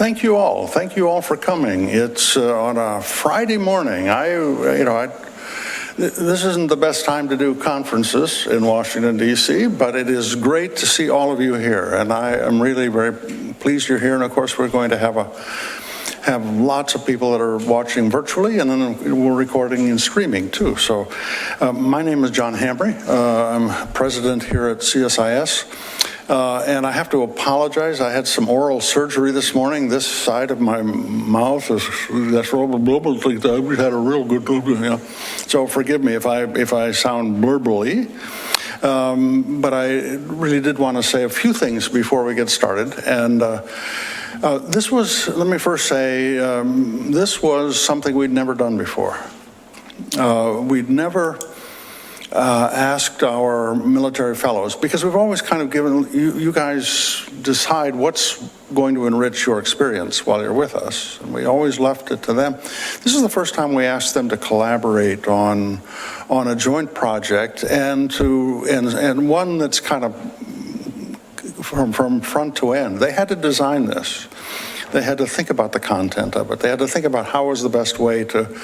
thank you all. Thank you all for coming. It's on a Friday morning. This isn't the best time to do conferences in Washington, D.C., but it is great to see all of you here. And I am really very pleased you're here. And of course, we're going to have lots of people that are watching virtually, and then we're recording and streaming too. So my name is John Hamre. I'm president here at CSIS. And I have to apologize. I had some oral surgery this morning. This side of my mouth is that's had a real good. So forgive me if I sound blurbly. But I really did want to say a few things before we get started. And this was, let me first say, this was something we'd never done before. We'd never asked our military fellows, because we've always kind of given, you guys decide what's going to enrich your experience while you're with us, and we always left it to them. This is the first time we asked them to collaborate on a joint project, and one that's kind of from front to end. They had to design this. They had to think about the content of it. They had to think about how was the best way to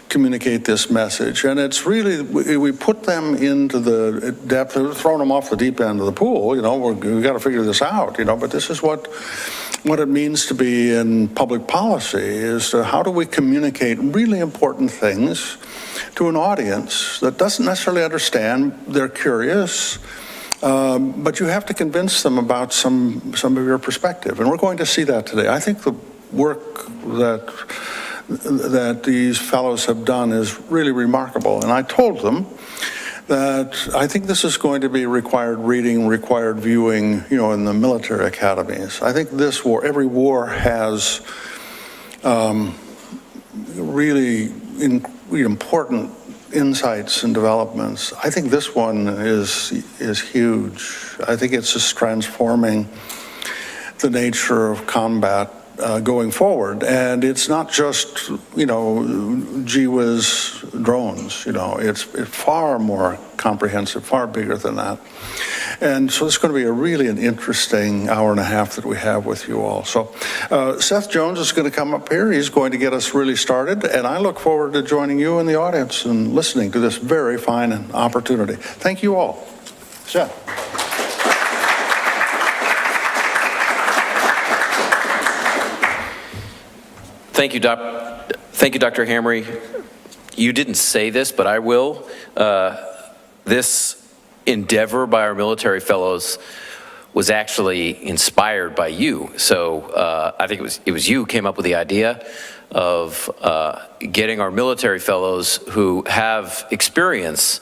communicate this message. And it's really, we put them into the depth, thrown them off the deep end of the pool, we've got to figure this out, but this is what it means to be in public policy, is to how do we communicate really important things to an audience that doesn't necessarily understand, they're curious, but you have to convince them about some of your perspective. And we're going to see that today. I think the work that these fellows have done is really remarkable. And I told them that I think this is going to be required reading, required viewing, in the military academies. I think this war, every war has really important insights and developments. I think this one is huge. I think it's just transforming the nature of combat going forward. And it's not just, gee whiz drones, it's far more comprehensive, far bigger than that. And so it's going to be really an interesting hour and a half that we have with you all. So Seth Jones is going to come up here. He's going to get us really started. And I look forward to joining you in the audience and listening to this very fine opportunity. Thank you all. Seth. Thank you, Dr. Hamre. You didn't say this, but I will. This endeavor by our military fellows was actually inspired by you. So I think it was you who came up with the idea of getting our military fellows who have experience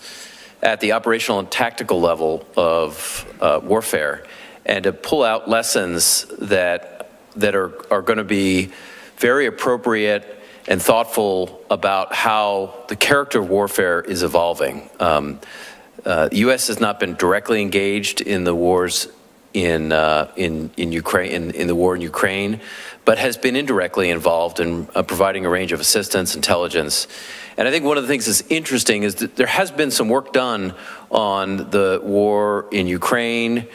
at the operational and tactical level of warfare, and to pull out lessons that are going to be very appropriate and thoughtful about how the character of warfare is evolving. The U.S. has not been directly engaged in the wars in Ukraine, in the war in Ukraine, but has been indirectly involved in providing a range of assistance, intelligence. And I think one of the things that's interesting is that there has been some work done on the war in Ukraine,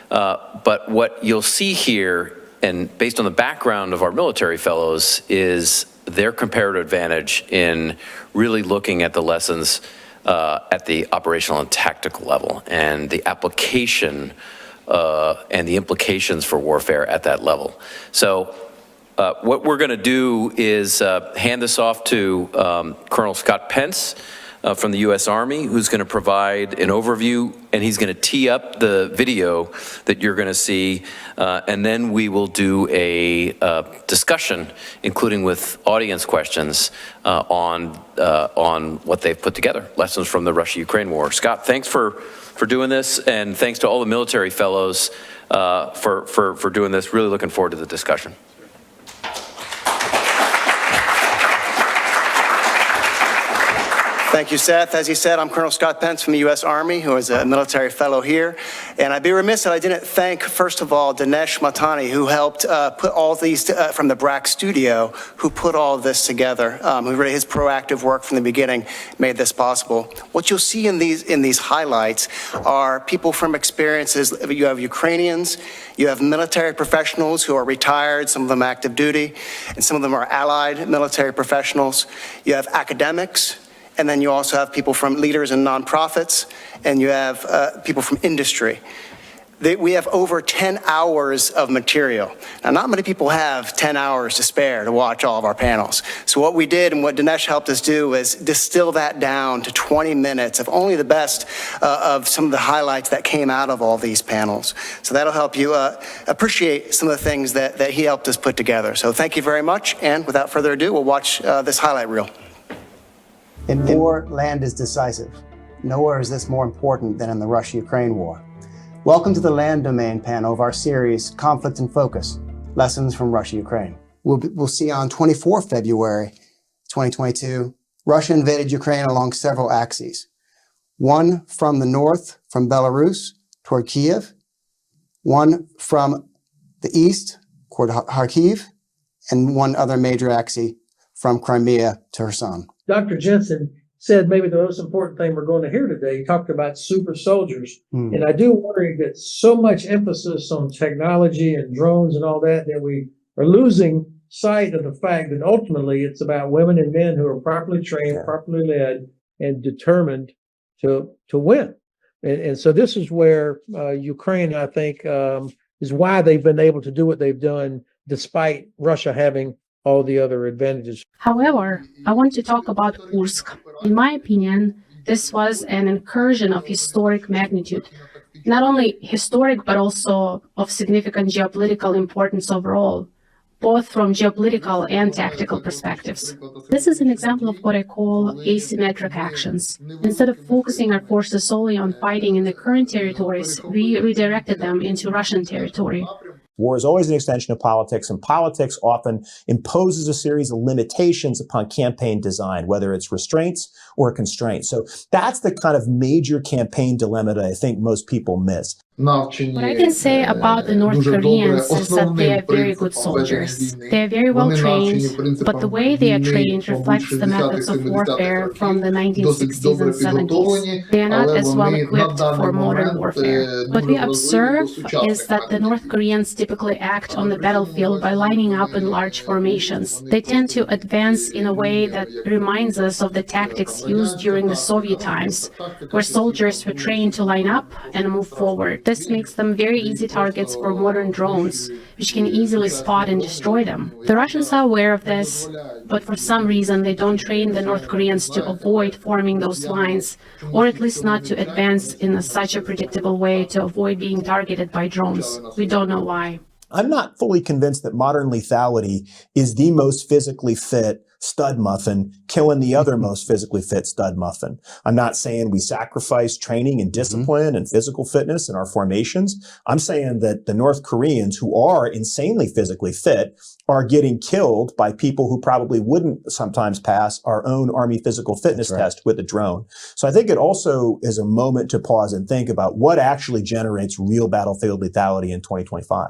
but what you'll see here, and based on the background of our military fellows, is their comparative advantage in really looking at the lessons at the operational and tactical level, and the application and the implications for warfare at that level. So what we're going to do is hand this off to Colonel Scott Pence from the U.S. Army, who's going to provide an overview, and he's going to tee up the video that you're going to see, and then we will do a discussion, including with audience questions on what they've put together, lessons from the Russia-Ukraine war. Scott, thanks for doing this, and thanks to all the military fellows for doing this. Really looking forward to the discussion. Thank you, Seth. As you said, I'm Colonel Scott Pence from the U.S. Army, who is a military fellow here. And I'd be remiss if I didn't thank, first of all, Dinesh Matani, who helped put all these, from the BRAC studio, who put all this together, who really, his proactive work from the beginning made this possible. What you'll see in these highlights are people from experiences. You have Ukrainians, you have military professionals who are retired, some of them active duty, and some of them are allied military professionals. You have academics, and then you also have people from leaders and nonprofits, and you have people from industry. We have over 10 hours of material. Now, not many people have 10 hours to spare to watch all of our panels. So what we did and what Dinesh helped us do is distill that down to 20 minutes of only the best of some of the highlights that came out of all these panels. So that'll help you appreciate some of the things that he helped us put together. So thank you very much, and without further ado, we'll watch this highlight reel. In war, land is decisive. Nowhere is this more important than in the Russia-Ukraine war. Welcome to the land domain panel of our series, Conflict in Focus, Lessons from Russia-Ukraine. We'll see on 24 February 2022, Russia invaded Ukraine along several axes. One from the north, from Belarus toward Kiev, one from the east toward Kharkiv, and one other major axis from Crimea to Kherson. Dr. Jensen said maybe the most important thing we're going to hear today. He talked about super soldiers. And I do worry that so much emphasis on technology and drones and all that, that we are losing sight of the fact that ultimately it's about women and men who are properly trained, properly led, and determined to win. And so this is where Ukraine, I think, is why they've been able to do what they've done, despite Russia having all the other advantages. However, I want to talk about Kursk. In my opinion, this was an incursion of historic magnitude. Not only historic, but also of significant geopolitical importance overall, both from geopolitical and tactical perspectives. This is an example of what I call asymmetric actions. Instead of focusing our forces solely on fighting in the current territories, we redirected them into Russian territory. War is always an extension of politics, and politics often imposes a series of limitations upon campaign design, whether it's restraints or constraints. So that's the kind of major campaign dilemma that I think most people miss. What I can say about the North Koreans is that they are very good soldiers. They are very well trained, but the way they are trained reflects the methods of warfare from the 1960s and 70s. They are not as well equipped for modern warfare. What we observe is that the North Koreans typically act on the battlefield by lining up in large formations. They tend to advance in a way that reminds us of the tactics used during the Soviet times, where soldiers were trained to line up and move forward. This makes them very easy targets for modern drones, which can easily spot and destroy them. The Russians are aware of this, but for some reason they don't train the North Koreans to avoid forming those lines, or at least not to advance in such a predictable way to avoid being targeted by drones. We don't know why. I'm not fully convinced that modern lethality is the most physically fit stud muffin killing the other most physically fit stud muffin. I'm not saying we sacrifice training and discipline and physical fitness in our formations. I'm saying that the North Koreans, who are insanely physically fit, are getting killed by people who probably wouldn't sometimes pass our own Army physical fitness test with a drone. So I think it also is a moment to pause and think about what actually generates real battlefield lethality in 2025.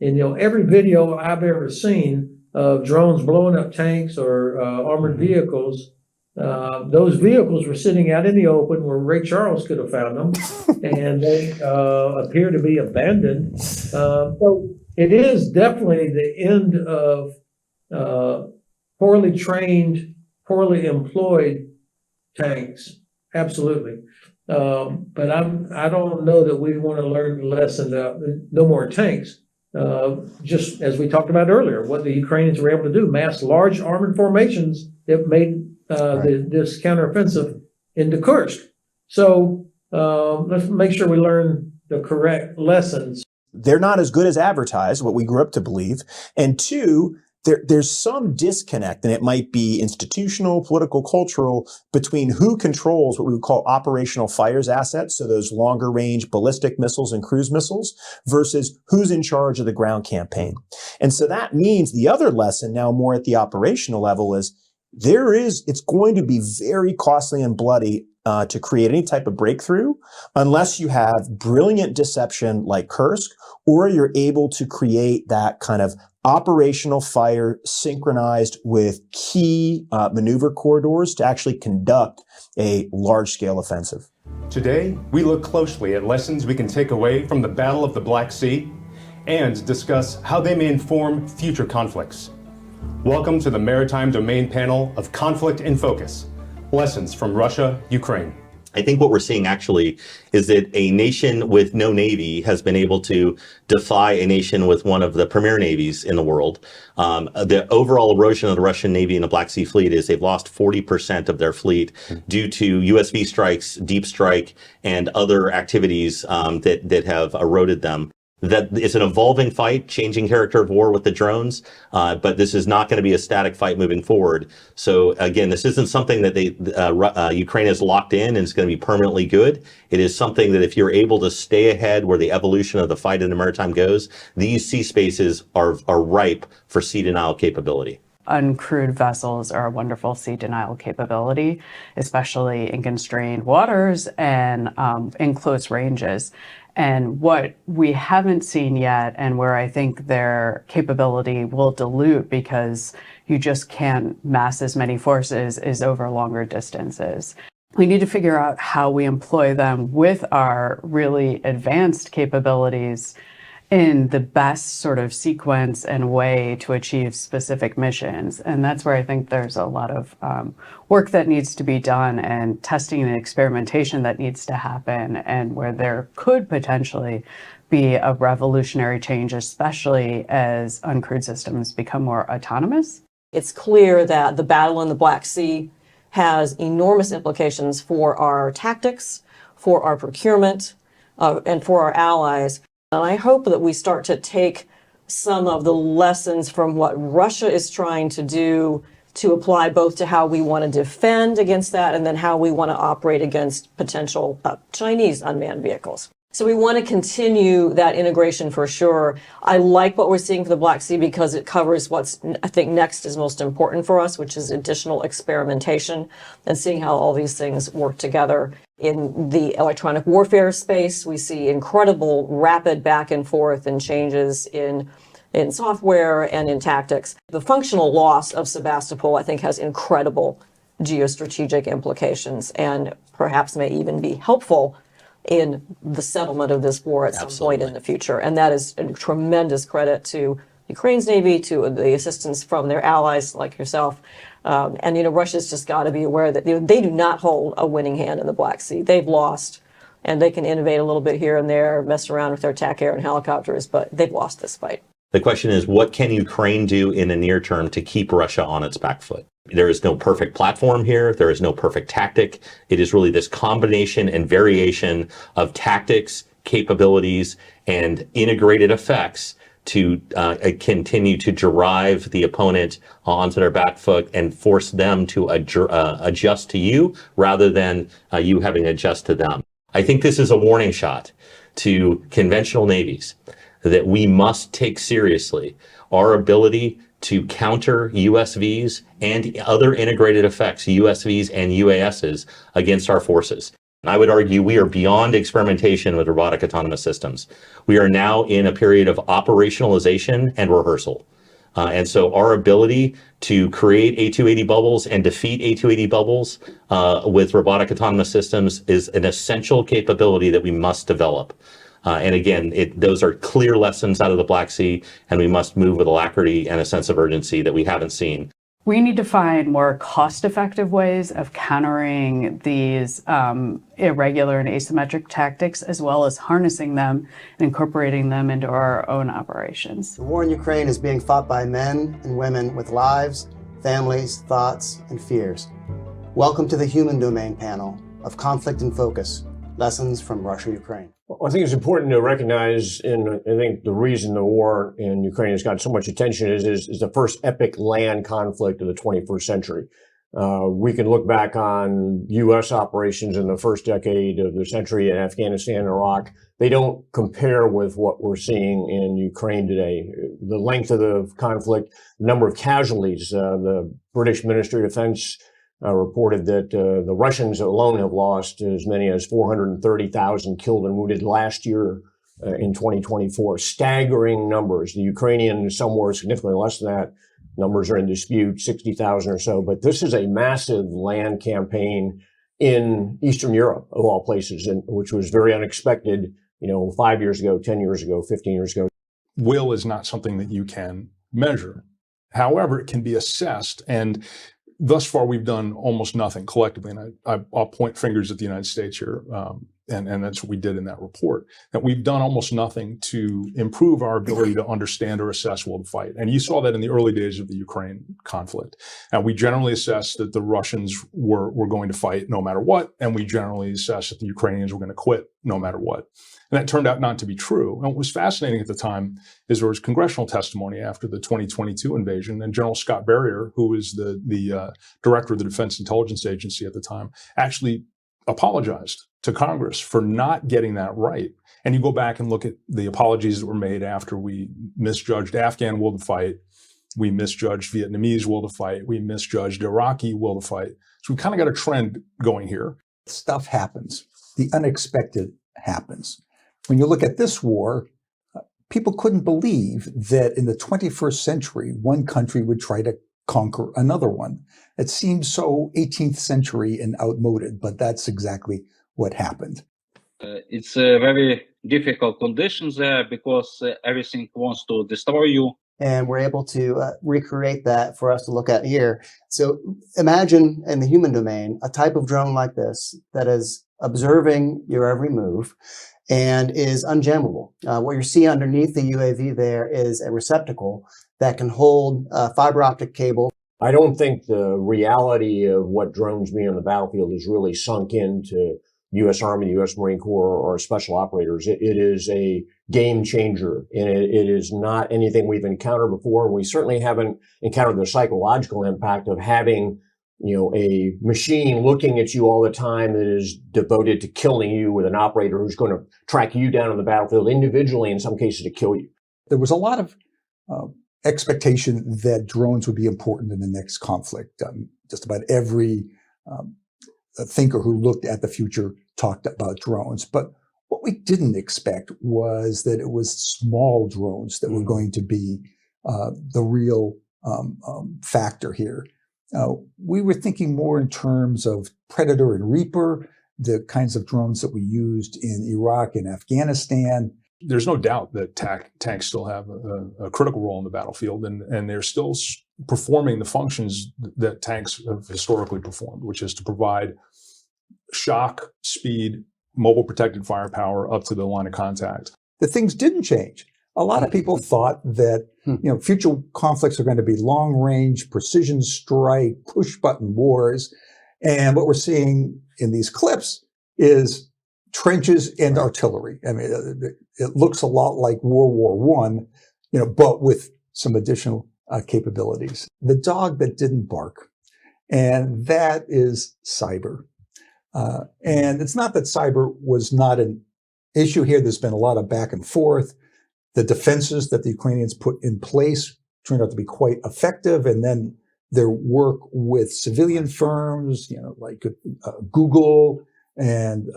And, every video I've ever seen of drones blowing up tanks or armored vehicles, those vehicles were sitting out in the open where Ray Charles could have found them, and they appear to be abandoned. So it is definitely the end of poorly trained, poorly employed tanks. Absolutely. But I don't know that we want to learn the lesson that no more tanks. Just as we talked about earlier, what the Ukrainians were able to do, mass large armored formations that made this counteroffensive into Kursk. So let's make sure we learn the correct lessons. They're not as good as advertised, what we grew up to believe. And two, there's some disconnect, and it might be institutional, political, cultural, between who controls what we would call operational fires assets, so those longer range ballistic missiles and cruise missiles, versus who's in charge of the ground campaign. And so that means the other lesson now more at the operational level is it's going to be very costly and bloody to create any type of breakthrough unless you have brilliant deception like Kursk, or you're able to create that kind of operational fire synchronized with key maneuver corridors to actually conduct a large-scale offensive. Today, we look closely at lessons we can take away from the Battle of the Black Sea and discuss how they may inform future conflicts. Welcome to the Maritime Domain Panel of Conflict in Focus, Lessons from Russia, Ukraine. I think what we're seeing actually is that a nation with no navy has been able to defy a nation with one of the premier navies in the world. The overall erosion of the Russian Navy and the Black Sea Fleet is they've lost 40% of their fleet due to USV strikes, deep strike, and other activities that have eroded them. That it's an evolving fight, changing character of war with the drones, but this is not going to be a static fight moving forward. So again, this isn't something that Ukraine has locked in and is going to be permanently good. It is something that if you're able to stay ahead where the evolution of the fight in the maritime goes, these sea spaces are ripe for sea denial capability. Uncrewed vessels are a wonderful sea denial capability, especially in constrained waters and in close ranges. And what we haven't seen yet, and where I think their capability will dilute because you just can't mass as many forces, is over longer distances. We need to figure out how we employ them with our really advanced capabilities in the best sort of sequence and way to achieve specific missions. And that's where I think there's a lot of work that needs to be done and testing and experimentation that needs to happen, and where there could potentially be a revolutionary change, especially as uncrewed systems become more autonomous. It's clear that the battle in the Black Sea has enormous implications for our tactics, for our procurement, and for our allies. And I hope that we start to take some of the lessons from what Russia is trying to do to apply both to how we want to defend against that and then how we want to operate against potential Chinese unmanned vehicles. So we want to continue that integration for sure. I like what we're seeing for the Black Sea because it covers what's, I think, next is most important for us, which is additional experimentation and seeing how all these things work together. In the electronic warfare space, we see incredible rapid back and forth and changes in software and in tactics. The functional loss of Sebastopol, I think, has incredible geostrategic implications and perhaps may even be helpful in the settlement of this war at some point in the future. And that is a tremendous credit to Ukraine's Navy, to the assistance from their allies like yourself. And, Russia's just got to be aware that they do not hold a winning hand in the Black Sea. They've lost, and they can innovate a little bit here and there, mess around with their TAC air and helicopters, but they've lost this fight. The question is, what can Ukraine do in the near term to keep Russia on its back foot? There is no perfect platform here. There is no perfect tactic. It is really this combination and variation of tactics, capabilities, and integrated effects to continue to drive the opponent onto their back foot and force them to adjust to you rather than you having to adjust to them. I think this is a warning shot to conventional navies that we must take seriously our ability to counter USVs and other integrated effects, USVs and UASs, against our forces. I would argue we are beyond experimentation with robotic autonomous systems. We are now in a period of operationalization and rehearsal. And so our ability to create A280 bubbles and defeat A280 bubbles with robotic autonomous systems is an essential capability that we must develop. And again, those are clear lessons out of the Black Sea, and we must move with alacrity and a sense of urgency that we haven't seen. We need to find more cost-effective ways of countering these irregular and asymmetric tactics, as well as harnessing them and incorporating them into our own operations. The war in Ukraine is being fought by men and women with lives, families, thoughts, and fears. Welcome to the Human Domain Panel of Conflict in Focus, Lessons from Russia, Ukraine. Well, I think it's important to recognize, and I think the reason the war in Ukraine has got so much attention is the first epic land conflict of the 21st century. We can look back on U.S. operations in the first decade of the century in Afghanistan and Iraq, they don't compare with what we're seeing in Ukraine today. The length of the conflict, the number of casualties, the British Ministry of Defense reported that the Russians alone have lost as many as 430,000 killed and wounded last year in 2024. Staggering numbers. The Ukrainian somewhere significantly less than that. Numbers are in dispute, 60,000 or so. But this is a massive land campaign in Eastern Europe, of all places, and which was very unexpected, 5 years ago, 10 years ago, 15 years ago. Will is not something that you can measure. However, it can be assessed, and thus far we've done almost nothing collectively. And I'll point fingers at the United States here, and that's what we did in that report, that we've done almost nothing to improve our ability to understand or assess will to fight. And you saw that in the early days of the Ukraine conflict. And we generally assessed that the Russians were going to fight no matter what, and we generally assessed that the Ukrainians were going to quit no matter what. And that turned out not to be true. And what was fascinating at the time is there was congressional testimony after the 2022 invasion, and General Scott Berrier, who was the director of the Defense Intelligence Agency at the time, actually apologized to Congress for not getting that right. And you go back and look at the apologies that were made after we misjudged Afghan will to fight, we misjudged Vietnamese will to fight, we misjudged Iraqi will to fight. So we kind of got a trend going here. Stuff happens. The unexpected happens. When you look at this war, people couldn't believe that in the 21st century, one country would try to conquer another one. It seems so 18th century and outmoded, but that's exactly what happened. It's a very difficult conditions there because everything wants to destroy you. And we're able to recreate that for us to look at here. So imagine in the human domain, a type of drone like this that is observing your every move and is unjammable. What you see underneath the UAV there is a receptacle that can hold a fiber optic cable. I don't think the reality of what drones mean on the battlefield is really sunk into U.S. Army, U.S. Marine Corps, or special operators. It is a game changer, and it is not anything we've encountered before. We certainly haven't encountered the psychological impact of having, a machine looking at you all the time that is devoted to killing you, with an operator who's going to track you down on the battlefield individually, in some cases to kill you. There was a lot of expectation that drones would be important in the next conflict. Just about every thinker who looked at the future talked about drones. But what we didn't expect was that it was small drones that were going to be the real factor here. We were thinking more in terms of Predator and Reaper, the kinds of drones that we used in Iraq and Afghanistan. There's no doubt that tanks still have a critical role in the battlefield, and they're still performing the functions that tanks have historically performed, which is to provide shock, speed, mobile protected firepower up to the line of contact. The things didn't change. A lot of people thought that future conflicts are going to be long range, precision strike, push button wars. And what we're seeing in these clips is trenches and artillery. I mean, it looks a lot like World War I, but with some additional capabilities. The dog that didn't bark, and that is cyber. And it's not that cyber was not an issue here. There's been a lot of back and forth. The defenses that the Ukrainians put in place turned out to be quite effective. And then their work with civilian firms, like Google and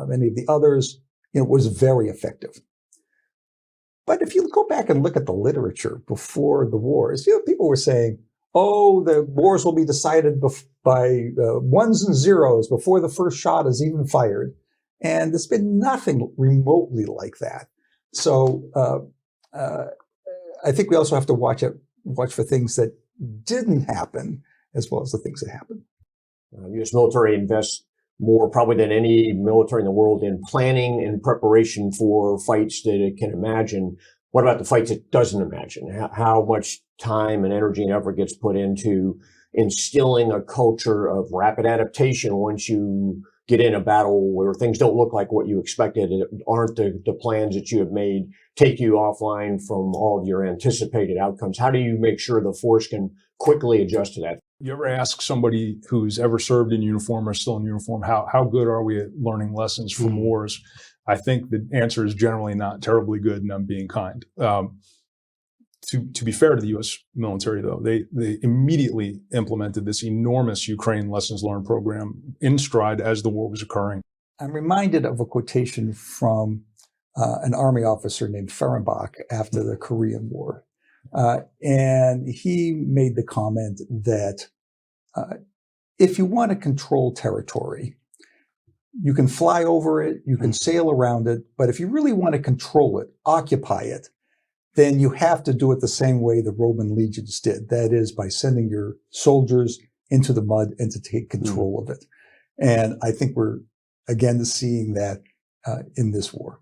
many of the others, was very effective. But if you go back and look at the literature before the wars, people were saying, oh, the wars will be decided by ones and zeros before the first shot is even fired. And there's been nothing remotely like that. So I think we also have to watch for things that didn't happen as well as the things that happened. U.S. military invests more probably than any military in the world in planning and preparation for fights that it can imagine. What about the fights it doesn't imagine? How much time and energy and effort gets put into instilling a culture of rapid adaptation once you get in a battle where things don't look like what you expected, aren't the plans that you have made, take you offline from all of your anticipated outcomes? How do you make sure the force can quickly adjust to that? You ever ask somebody who's ever served in uniform or still in uniform, how good are we at learning lessons from wars? I think the answer is generally not terribly good, and I'm being kind. To be fair to the U.S. military, though, they immediately implemented this enormous Ukraine lessons learned program in stride as the war was occurring. I'm reminded of a quotation from an Army officer named Fehrenbach after the Korean War. And he made the comment that if you want to control territory, you can fly over it, you can sail around it, but if you really want to control it, occupy it, then you have to do it the same way the Roman legions did. That is, by sending your soldiers into the mud and to take control of it. And I think we're, again, seeing that in this war.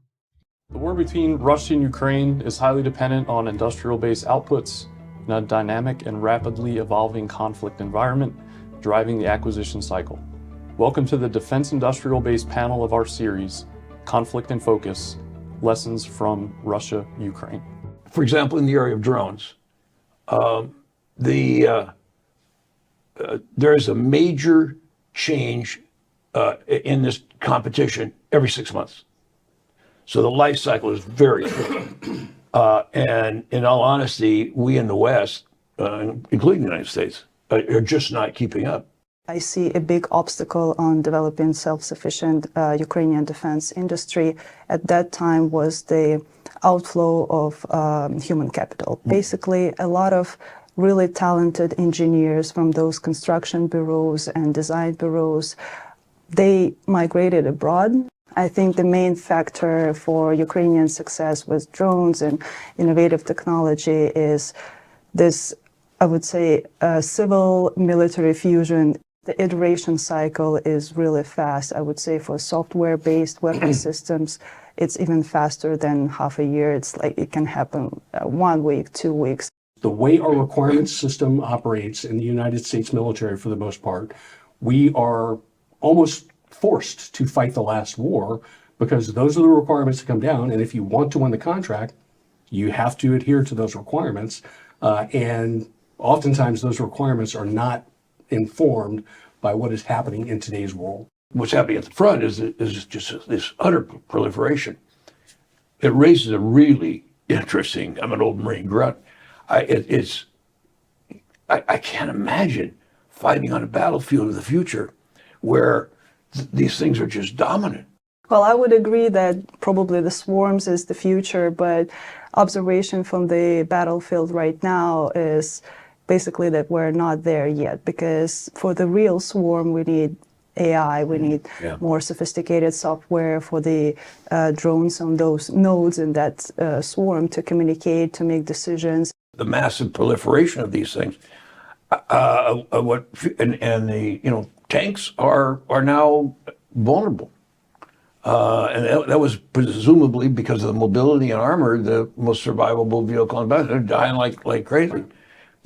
The war between Russia and Ukraine is highly dependent on industrial-based outputs in a dynamic and rapidly evolving conflict environment, driving the acquisition cycle. Welcome to the Defense Industrial Base panel of our series, Conflict in Focus, Lessons from Russia, Ukraine. For example, in the area of drones, there is a major change in this competition every 6 months. So the life cycle is very short. And in all honesty, we in the West, including the United States, are just not keeping up. I see a big obstacle on developing self-sufficient Ukrainian defense industry. At that time was the outflow of human capital. Basically, a lot of really talented engineers from those construction bureaus and design bureaus, they migrated abroad. I think the main factor for Ukrainian success with drones and innovative technology is this, I would say, civil-military fusion. The iteration cycle is really fast. I would say for software-based weapon systems, it's even faster than half a year. It's like it can happen 1 week, 2 weeks. The way our requirements system operates in the United States military, for the most part, we are almost forced to fight the last war because those are the requirements that come down. And if you want to win the contract, you have to adhere to those requirements. And oftentimes those requirements are not informed by what is happening in today's world. What's happening at the front is just this utter proliferation. It raises a really interesting, I'm an old Marine grunt, I can't imagine fighting on a battlefield of the future where these things are just dominant. Well, I would agree that probably the swarms is the future, but observation from the battlefield right now is basically that we're not there yet, because for the real swarm, we need AI, we need more sophisticated software for the drones on those nodes in that swarm to communicate, to make decisions. The massive proliferation of these things, the tanks are now vulnerable, and that was presumably because of the mobility and armor, the most survivable vehicle in battle. They're dying like crazy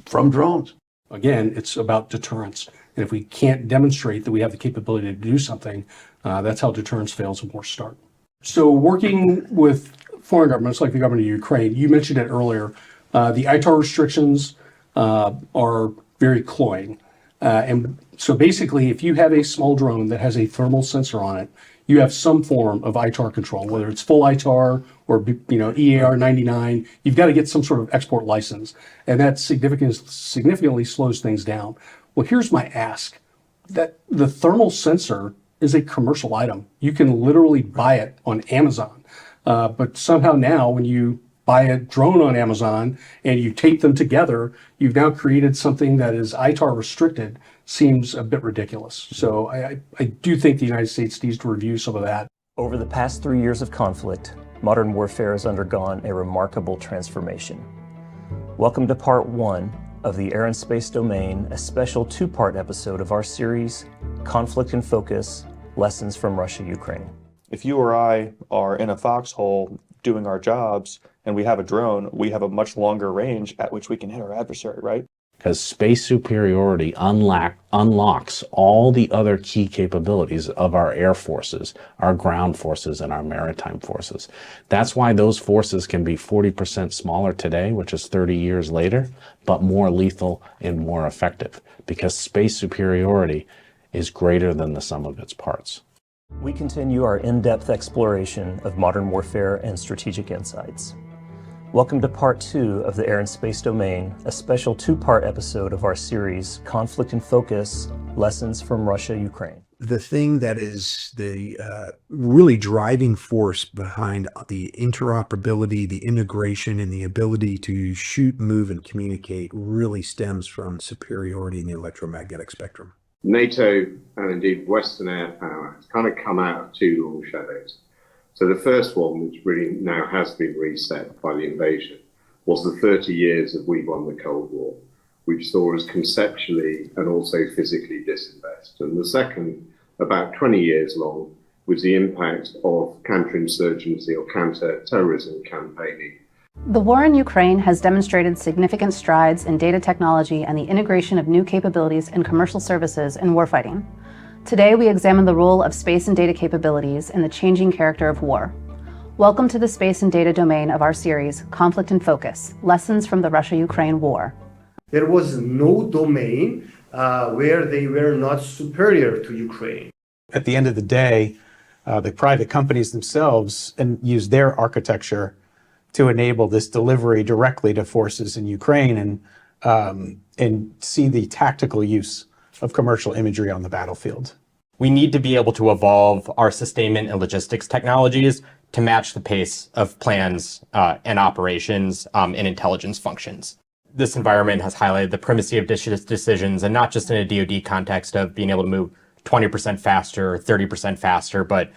from drones. Again, it's about deterrence. And if we can't demonstrate that we have the capability to do something, that's how deterrence fails in war start. So working with foreign governments like the government of Ukraine, you mentioned it earlier, the ITAR restrictions are very cloying. And so basically, if you have a small drone that has a thermal sensor on it, you have some form of ITAR control, whether it's full ITAR or EAR 99, you've got to get some sort of export license. And that significantly slows things down. Well, here's my ask, that the thermal sensor is a commercial item. You can literally buy it on Amazon. But somehow now when you buy a drone on Amazon and you tape them together, you've now created something that is ITAR restricted. Seems a bit ridiculous. So I do think the United States needs to review some of that. Over the past 3 years of conflict, modern warfare has undergone a remarkable transformation. Welcome to part 1 of the Air and Space Domain, a special 2-part episode of our series, Conflict in Focus, Lessons from Russia, Ukraine. If you or I are in a foxhole doing our jobs and we have a drone, we have a much longer range at which we can hit our adversary, right? Because space superiority unlocks all the other key capabilities of our air forces, our ground forces, and our maritime forces. That's why those forces can be 40% smaller today, which is 30 years later, but more lethal and more effective, because space superiority is greater than the sum of its parts. We continue our in-depth exploration of modern warfare and strategic insights. Welcome to part 2 of the Air and Space Domain, a special 2-part episode of our series, Conflict in Focus, Lessons from Russia, Ukraine. The thing that is the really driving force behind the interoperability, the integration, and the ability to shoot, move, and communicate really stems from superiority in the electromagnetic spectrum. NATO and indeed Western air power has kind of come out of two long shadows. So the first one, which really now has been reset by the invasion, was the 30 years of we won the Cold War, which saw us conceptually and also physically disinvest. And the second, about 20 years long, was the impact of counterinsurgency or counter-terrorism campaigning. The war in Ukraine has demonstrated significant strides in data technology and the integration of new capabilities and commercial services in warfighting. Today, we examine the role of space and data capabilities in the changing character of war. Welcome to the space and data domain of our series, Conflict in Focus, Lessons from the Russia-Ukraine War. There was no domain where they were not superior to Ukraine. At the end of the day, the private companies themselves use their architecture to enable this delivery directly to forces in Ukraine and see the tactical use of commercial imagery on the battlefield. We need to be able to evolve our sustainment and logistics technologies to match the pace of plans and operations and intelligence functions. This environment has highlighted the primacy of decisions, and not just in a DoD context of being able to move 20% faster or 30% faster, but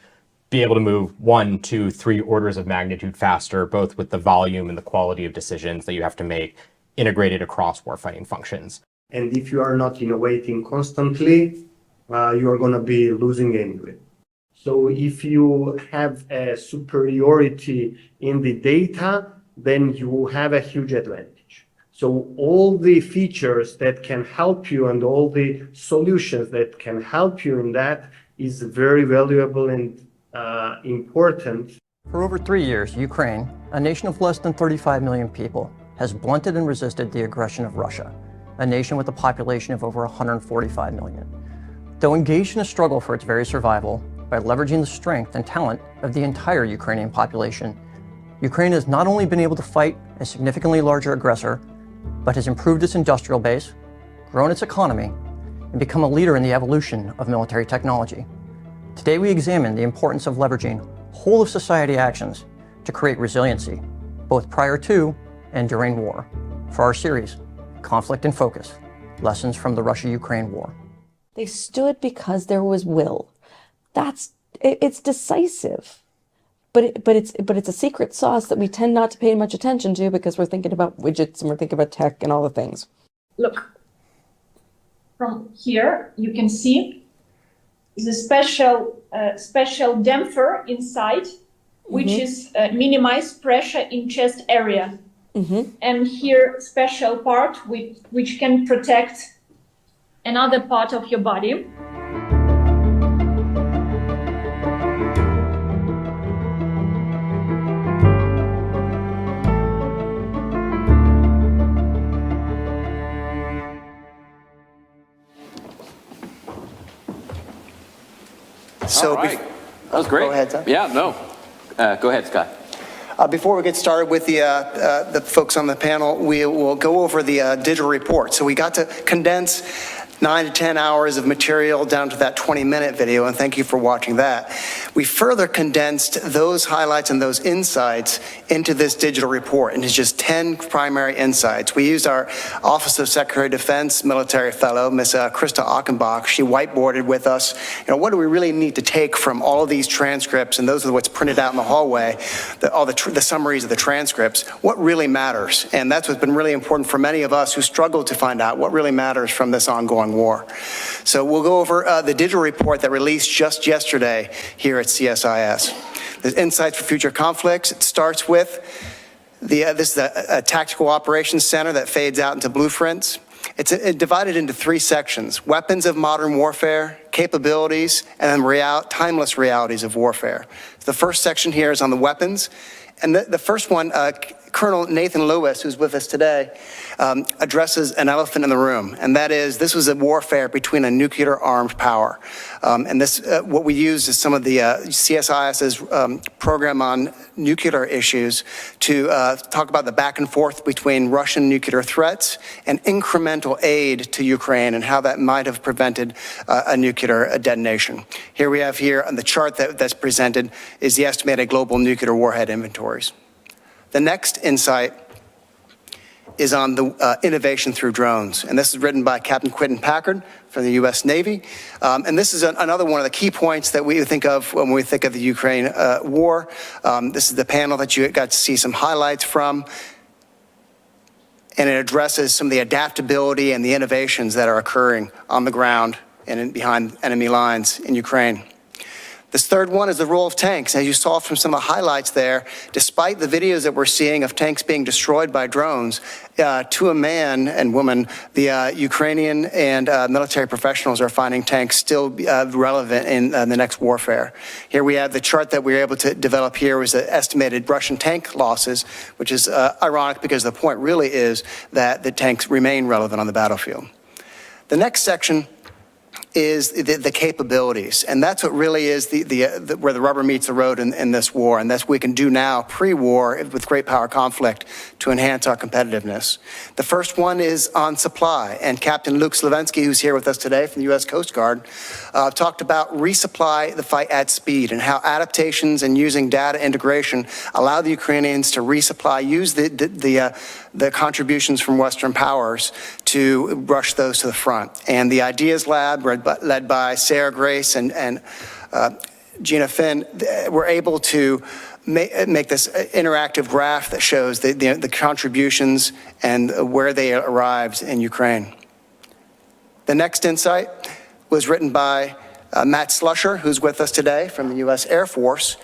be able to move 1, 2, 3 orders of magnitude faster, both with the volume and the quality of decisions that you have to make integrated across warfighting functions. And if you are not innovating constantly, you are going to be losing anyway. So if you have a superiority in the data, then you have a huge advantage. So all the features that can help you and all the solutions that can help you in that is very valuable and important. For over 3 years, Ukraine, a nation of less than 35 million people, has blunted and resisted the aggression of Russia, a nation with a population of over 145 million. Though engaged in a struggle for its very survival, by leveraging the strength and talent of the entire Ukrainian population, Ukraine has not only been able to fight a significantly larger aggressor, but has improved its industrial base, grown its economy, and become a leader in the evolution of military technology. Today we examine the importance of leveraging whole-of-society actions to create resiliency, both prior to and during war, for our series, Conflict in Focus, Lessons from the Russia-Ukraine War. They stood because there was will. It's decisive, but it's a secret sauce that we tend not to pay much attention to because we're thinking about widgets and we're thinking about tech and all the things. Look, from here you can see the special damper inside, which is minimize pressure in chest area. And here special part which can protect another part of your body. So that was great. Go ahead, Tom. Yeah, no. Go ahead, Scott. Before we get started with the folks on the panel, we will go over the digital report. So we got to condense 9 to 10 hours of material down to that 20-minute video, and thank you for watching that. We further condensed those highlights and those insights into this digital report into just 10 primary insights. We used our Office of Secretary of Defense Military Fellow, Ms. Krista Achenbach. She whiteboarded with us, what do we really need to take from all of these transcripts, and those are what's printed out in the hallway, all the summaries of the transcripts, what really matters. And that's what's been really important for many of us who struggle to find out what really matters from this ongoing war. So we'll go over the digital report that released just yesterday here at CSIS. There's Insights for Future Conflicts. It starts with this is a tactical operations center that fades out into blueprints. It's divided into 3 sections: weapons of modern warfare, capabilities, and then timeless realities of warfare. The first section here is on the weapons. And the first one Colonel Nathan Lewis, who's with us today, addresses an elephant in the room, and that is this was a warfare between a nuclear-armed power. And this, what we used is some of the CSIS's program on nuclear issues to talk about the back and forth between Russian nuclear threats and incremental aid to Ukraine and how that might have prevented a nuclear detonation. Here we have here on the chart that's presented is the estimated global nuclear warhead inventories. The next insight is on the innovation through drones. And this is written by Captain Quentin Packard from the U.S. Navy. And this is another one of the key points that we think of when we think of the Ukraine war. This is the panel that you got to see some highlights from. And it addresses some of the adaptability and the innovations that are occurring on the ground and behind enemy lines in Ukraine. This third one is the role of tanks. As you saw from some of the highlights there, despite the videos that we're seeing of tanks being destroyed by drones, to a man and woman, the Ukrainian and military professionals are finding tanks still relevant in the next warfare. Here we have the chart that we were able to develop here was the estimated Russian tank losses, which is ironic because the point really is that the tanks remain relevant on the battlefield. The next section is the capabilities, and that's what really is where the rubber meets the road in this war, and that's what we can do now pre-war with great power conflict to enhance our competitiveness. The first one is on supply, and Captain Luke Slavensky, who's here with us today from the U.S. Coast Guard, talked about resupply the fight at speed and how adaptations and using data integration allow the Ukrainians to resupply, use the contributions from Western powers to rush those to the front. And the Ideas Lab, led by Sarah Grace and Gina Finn, were able to make this interactive graph that shows the contributions and where they arrived in Ukraine. The next insight was written by Matt Slusher, who's with us today from the U.S. Air Force.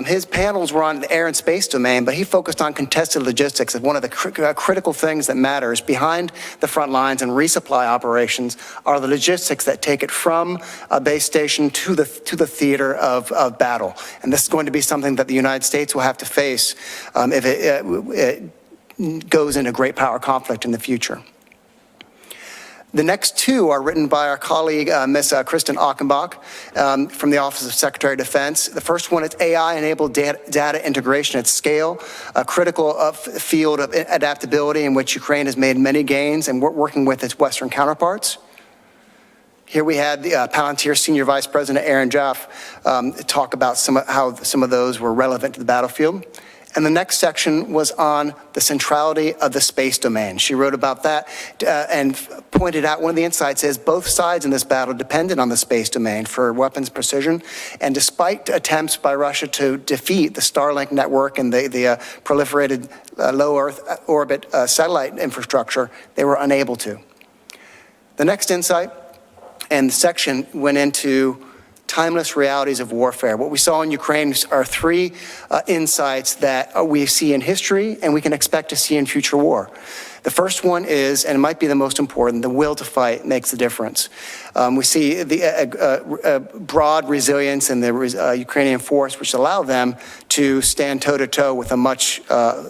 His panels were on the air and space domain, but he focused on contested logistics as one of the critical things that matters behind the front lines and resupply operations are the logistics that take it from a base station to the theater of battle. And this is going to be something that the United States will have to face if it goes into great power conflict in the future. The next two are written by our colleague, Ms. Kristen Achenbach, from the Office of Secretary of Defense. The first one is AI-enabled data integration at scale, a critical field of adaptability in which Ukraine has made many gains and we're working with its Western counterparts. Here we had the Palantir Senior Vice President Aaron Jaff talk about how some of those were relevant to the battlefield. And the next section was on the centrality of the space domain. She wrote about that and pointed out one of the insights is both sides in this battle depended on the space domain for weapons precision. And despite attempts by Russia to defeat the Starlink network and the proliferated low Earth orbit satellite infrastructure, they were unable to. The next insight and section went into timeless realities of warfare. What we saw in Ukraine are three insights that we see in history and we can expect to see in future war. The first one is, and it might be the most important, the will to fight makes the difference. We see the broad resilience in the Ukrainian force, which allow them to stand toe-to-toe with a much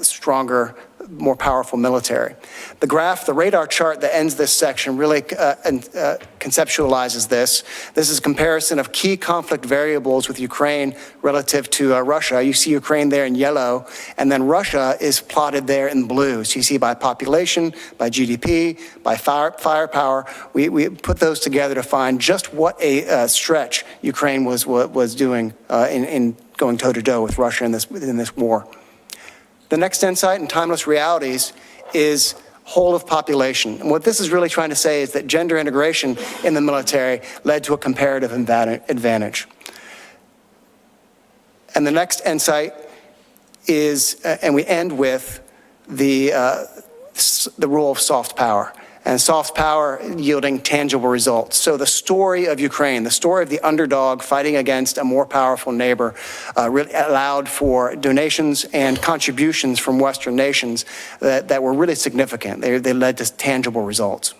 stronger, more powerful military. The graph, the radar chart that ends this section really conceptualizes this. This is a comparison of key conflict variables with Ukraine relative to Russia. You see Ukraine there in yellow, and then Russia is plotted there in blue. So you see by population, by GDP, by firepower. We put those together to find just what a stretch Ukraine was doing in going toe-to-toe with Russia in this war. The next insight in timeless realities is whole of population. And what this is really trying to say is that gender integration in the military led to a comparative advantage. And the next insight is, and we end with the role of soft power. And soft power yielding tangible results. So the story of Ukraine, the story of the underdog fighting against a more powerful neighbor, really allowed for donations and contributions from Western nations that were really significant. They led to tangible results.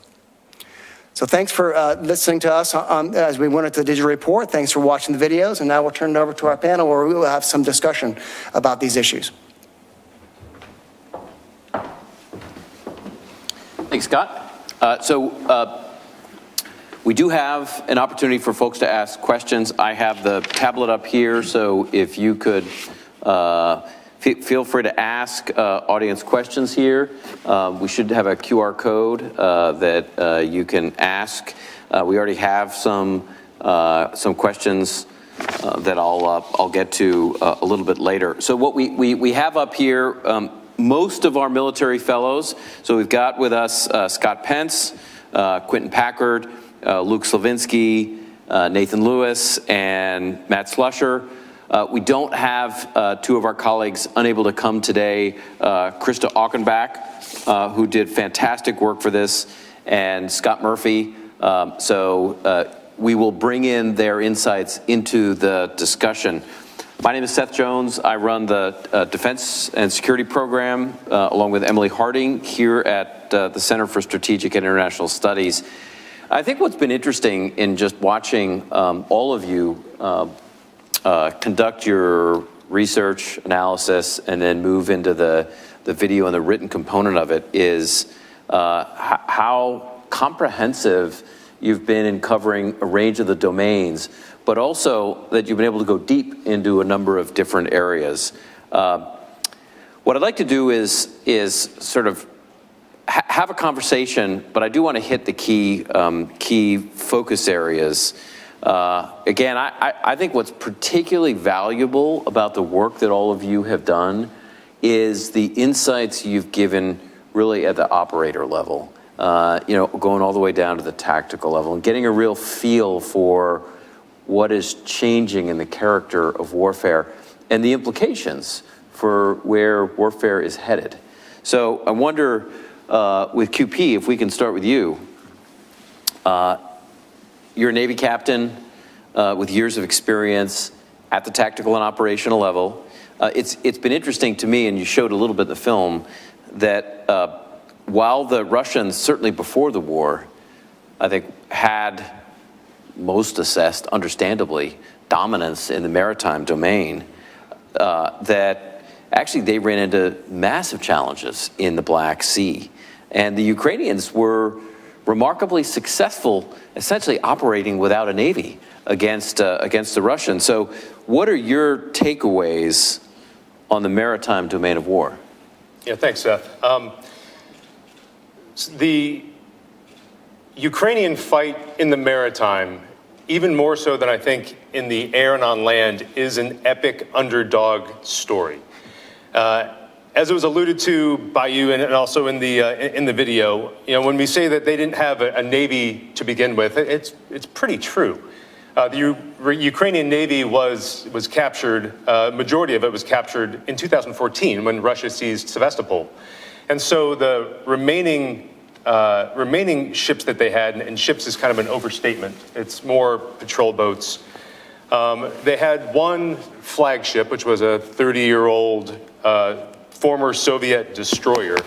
So thanks for listening to us as we went into the digital report. Thanks for watching the videos. And now we'll turn it over to our panel where we will have some discussion about these issues. Scott. We do have an opportunity for folks to ask questions. I have the tablet up here, so if you could feel free to ask audience questions here. We should have a QR code that you can ask. We already have some questions that I'll get to a little bit later. So what we have up here, most of our military fellows. So we've got with us Scott Pence, Quentin Packard, Luke Slavinsky, Nathan Lewis, and Matt Slusher. We don't have two of our colleagues unable to come today, Krista Aukenbach, who did fantastic work for this, and Scott Murphy. We will bring in their insights into the discussion. My name is Seth Jones. I run the Defense and Security Program along with Emily Harding here at the Center for Strategic and International Studies. I think what's been interesting in just watching all of you conduct your research analysis and then move into the video and the written component of it is how comprehensive you've been in covering a range of the domains, but also that you've been able to go deep into a number of different areas. What I'd like to do is sort of have a conversation, but I do want to hit the key focus areas. Again, I think what's particularly valuable about the work that all of you have done is the insights you've given really at the operator level, going all the way down to the tactical level and getting a real feel for what is changing in the character of warfare and the implications for where warfare is headed. So I wonder, with QP, if we can start with you. You're a Navy captain with years of experience at the tactical and operational level. It's been interesting to me, and you showed a little bit in the film, that while the Russians, certainly before the war, I think had most assessed, understandably, dominance in the maritime domain, that actually they ran into massive challenges in the Black Sea. And the Ukrainians were remarkably successful, essentially operating without a navy against the Russians. So what are your takeaways on the maritime domain of war? Yeah, thanks, Seth. The Ukrainian fight in the maritime, even more so than I think in the air and on land, is an epic underdog story. As it was alluded to by you and also in the video, when we say that they didn't have a navy to begin with, it's pretty true. The Ukrainian Navy was captured, majority of it was captured in 2014 when Russia seized Sevastopol. And so the remaining ships that they had, and ships is kind of an overstatement, it's more patrol boats. They had one flagship, which was a 30-year-old former Soviet destroyer,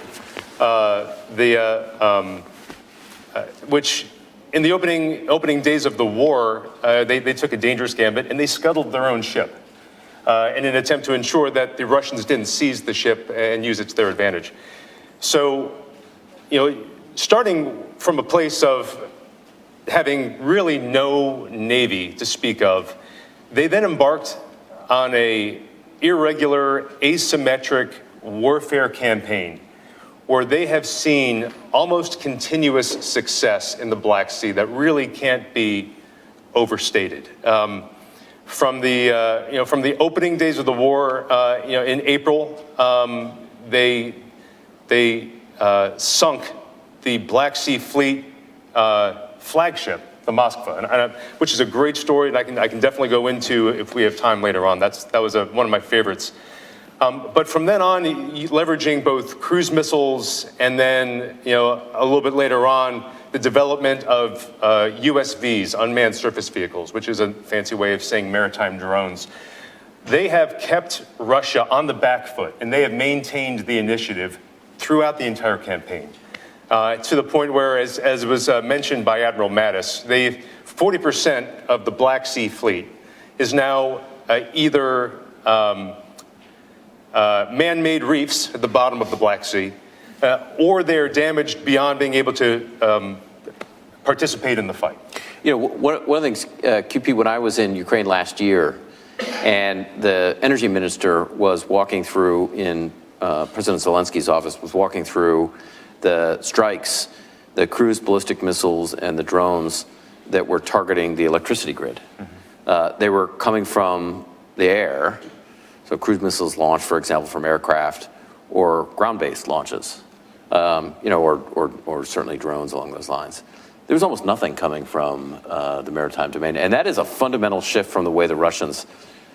which in the opening days of the war, they took a dangerous gambit and they scuttled their own ship in an attempt to ensure that the Russians didn't seize the ship and use it to their advantage. So, starting from a place of having really no navy to speak of, they then embarked on a irregular, asymmetric warfare campaign where they have seen almost continuous success in the Black Sea that really can't be overstated. From the opening days of the war, in April, they sunk the Black Sea Fleet flagship, the Moskva, which is a great story that I can definitely go into if we have time later on. That was one of my favorites. But from then on, leveraging both cruise missiles and then, a little bit later on, the development of USVs, unmanned surface vehicles, which is a fancy way of saying maritime drones. They have kept Russia on the back foot, and they have maintained the initiative throughout the entire campaign. To the point where, as was mentioned by Admiral Mattis, 40% of the Black Sea Fleet is now either man-made reefs at the bottom of the Black Sea, or they're damaged beyond being able to participate in the fight. You know, one of the things, QP, when I was in Ukraine last year, and the energy minister was walking through in President Zelensky's office, was walking through the strikes, the cruise ballistic missiles and the drones that were targeting the electricity grid. They were coming from the air, so cruise missiles launched, for example, from aircraft, or ground-based launches, you know, or certainly drones along those lines. There was almost nothing coming from the maritime domain, and that is a fundamental shift from the way the Russians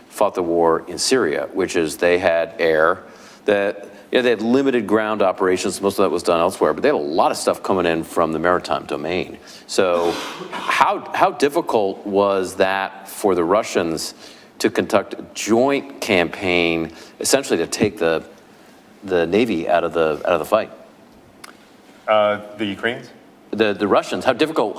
fought the war in Syria, which is they had air, that they had limited ground operations. Most of that was done elsewhere, but they had a lot of stuff coming in from the maritime domain. So how difficult was that for the Russians to conduct a joint campaign, essentially to take the Navy out of the fight? The Ukrainians? The Russians. How difficult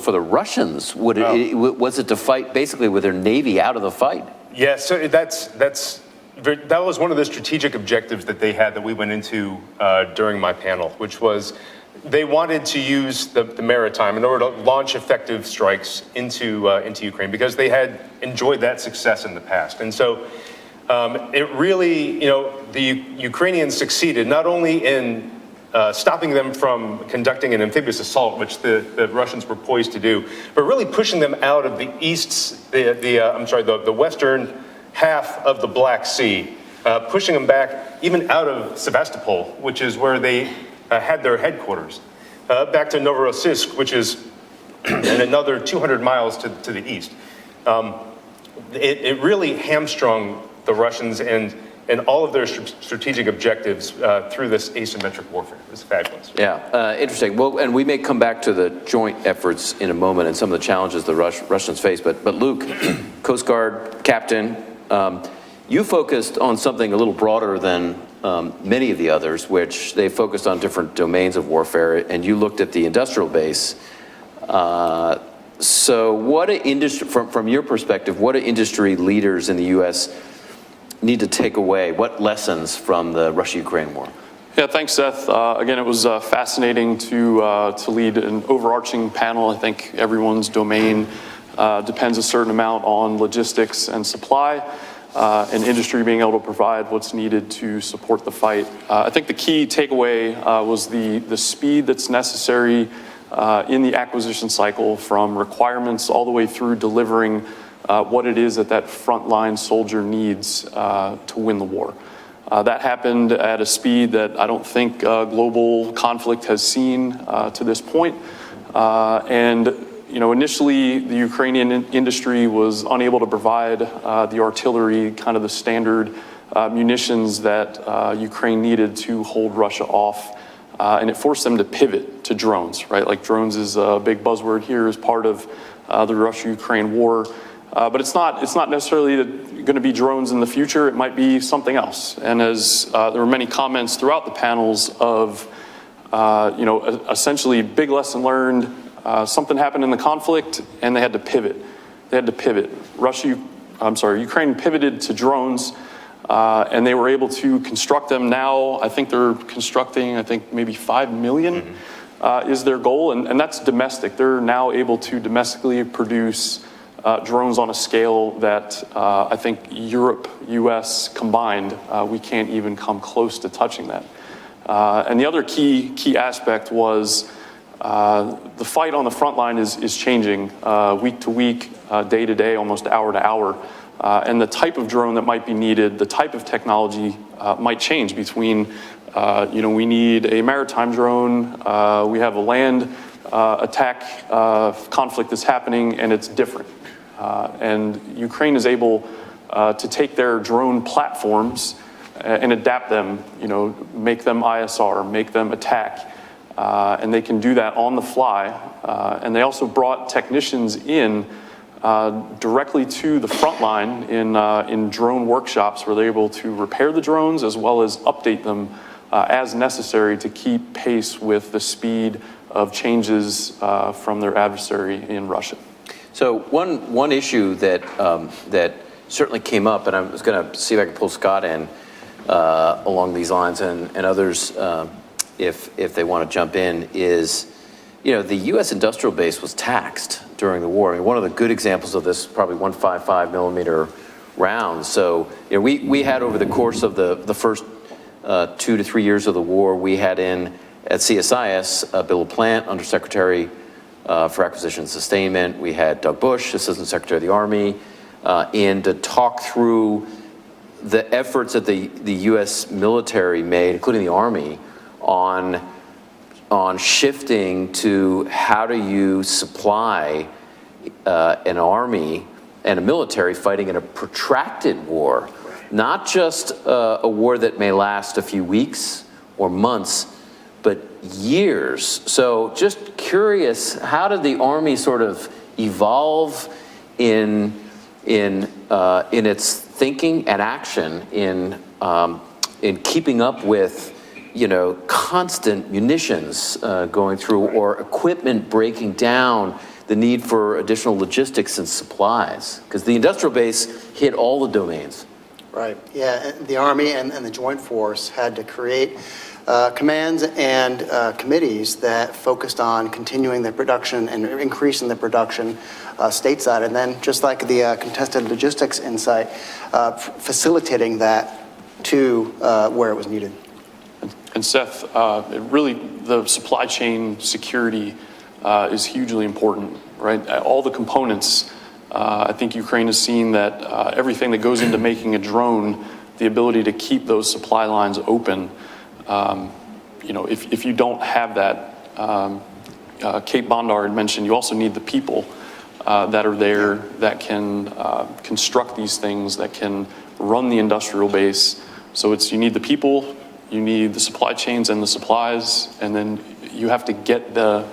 for the Russians was it to fight basically with their Navy out of the fight? Yeah, so that was one of the strategic objectives that they had that we went into during my panel, which was they wanted to use the maritime in order to launch effective strikes into Ukraine because they had enjoyed that success in the past. And so it really, you know, the Ukrainians succeeded not only in stopping them from conducting an amphibious assault, which the Russians were poised to do, but really pushing them out of the western half of the Black Sea, pushing them back even out of Sevastopol, which is where they had their headquarters, back to Novorossiysk, which is in another 200 miles to the east. It really hamstrung the Russians and all of their strategic objectives through this asymmetric warfare. It's fabulous. Yeah, interesting. Well, and we may come back to the joint efforts in a moment and some of the challenges the Russians face. But Luke, Coast Guard captain, you focused on something a little broader than many of the others, which they focused on different domains of warfare, and you looked at the industrial base. So what industry, from your perspective, what do industry leaders in the U.S. need to take away? What lessons from the Russia-Ukraine war? Yeah, thanks, Seth. Again, it was fascinating to lead an overarching panel. I think everyone's domain depends a certain amount on logistics and supply, and industry being able to provide what's needed to support the fight. I think the key takeaway was the speed that's necessary in the acquisition cycle, from requirements all the way through delivering what it is that frontline soldier needs to win the war. That happened at a speed that I don't think global conflict has seen to this point. And you know, initially the Ukrainian industry was unable to provide the artillery, kind of the standard munitions that Ukraine needed to hold Russia off. And it forced them to pivot to drones, right? Like drones is a big buzzword here as part of the Russia-Ukraine war. But it's not necessarily going to be drones in the future. It might be something else. And as there were many comments throughout the panels of, you know, essentially big lesson learned, something happened in the conflict and they had to pivot. Ukraine pivoted to drones, and they were able to construct them now. I think they're constructing, maybe 5 million is their goal. And that's domestic. They're now able to domestically produce drones on a scale that I think Europe, US combined, we can't even come close to touching that. And the other key aspect was the fight on the front line is changing week to week, day to day, almost hour to hour. And the type of drone that might be needed, the type of technology might change between, you know, we need a maritime drone, we have a land attack conflict that's happening, and it's different. And Ukraine is able to take their drone platforms and adapt them, you know, make them ISR, make them attack. And they can do that on the fly. And they also brought technicians in directly to the front line in drone workshops where they're able to repair the drones as well as update them as necessary to keep pace with the speed of changes from their adversary in Russia. So one issue that certainly came up, and I was going to see if I could pull Scott in along these lines and others if they want to jump in, is, you know, the U.S. industrial base was taxed during the war. I mean, one of the good examples of this, probably 155 millimeter rounds. So, you know, we had over the course of the first 2 to 3 years of the war, we had in at CSIS Bill Plant, Undersecretary for Acquisition and Sustainment. We had Doug Bush, Assistant Secretary of the Army, in to talk through the efforts that the U.S. military made, including the Army, on shifting to how do you supply an army and a military fighting in a protracted war, not just a war that may last a few weeks or months, but years. So just curious, how did the Army sort of evolve in its thinking and action in keeping up with, you know, constant munitions going through, or equipment breaking down, the need for additional logistics and supplies? Because the industrial base hit all the domains. Right, yeah, the Army and the Joint Force had to create commands and committees that focused on continuing the production and increasing the production stateside, and then just like the contested logistics insight, facilitating that to where it was needed. And Seth, really the supply chain security is hugely important, right? All the components, I think Ukraine has seen that everything that goes into making a drone, the ability to keep those supply lines open, you know, if you don't have that, Kate Bondar had mentioned, you also need the people that are there that can construct these things, that can run the industrial base. So you need the people, you need the supply chains and the supplies, and then you have to get the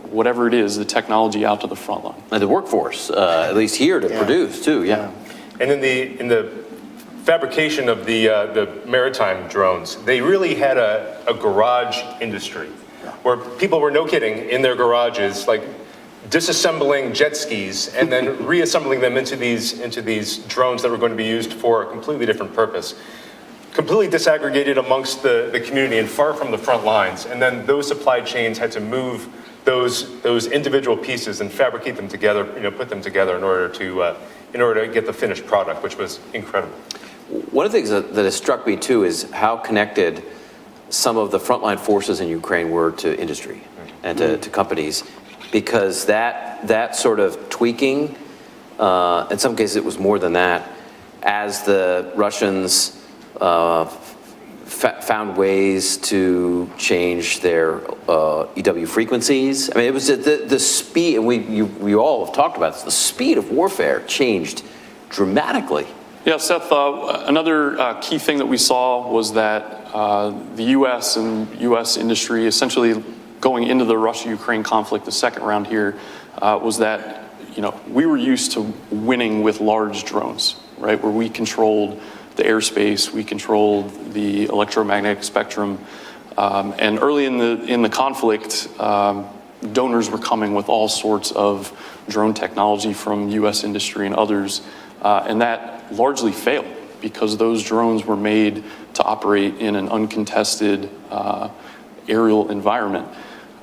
whatever it is, the technology out to the front line. And the workforce, at least here, to produce too, yeah. And in the fabrication of the Maritime drones, they really had a garage industry where people were, no kidding, in their garages, like disassembling jet skis and then reassembling them into these drones that were going to be used for a completely different purpose. Completely disaggregated amongst the community and far from the front lines. And then those supply chains had to move those individual pieces and fabricate them together, you know, put them together in order to get the finished product, which was incredible. One of the things that has struck me too is how connected some of the frontline forces in Ukraine were to industry and to companies, because that sort of tweaking, in some cases it was more than that, as the Russians found ways to change their EW frequencies. I mean, it was the speed, and we all have talked about this, the speed of warfare changed dramatically. Yeah, Seth, another key thing that we saw was that the U.S. and U.S. industry, essentially going into the Russia-Ukraine conflict, the second round here, was that, you know, we were used to winning with large drones, right, where we controlled the airspace, we controlled the electromagnetic spectrum, and early in the conflict, donors were coming with all sorts of drone technology from U.S. industry and others, and that largely failed because those drones were made to operate in an uncontested aerial environment.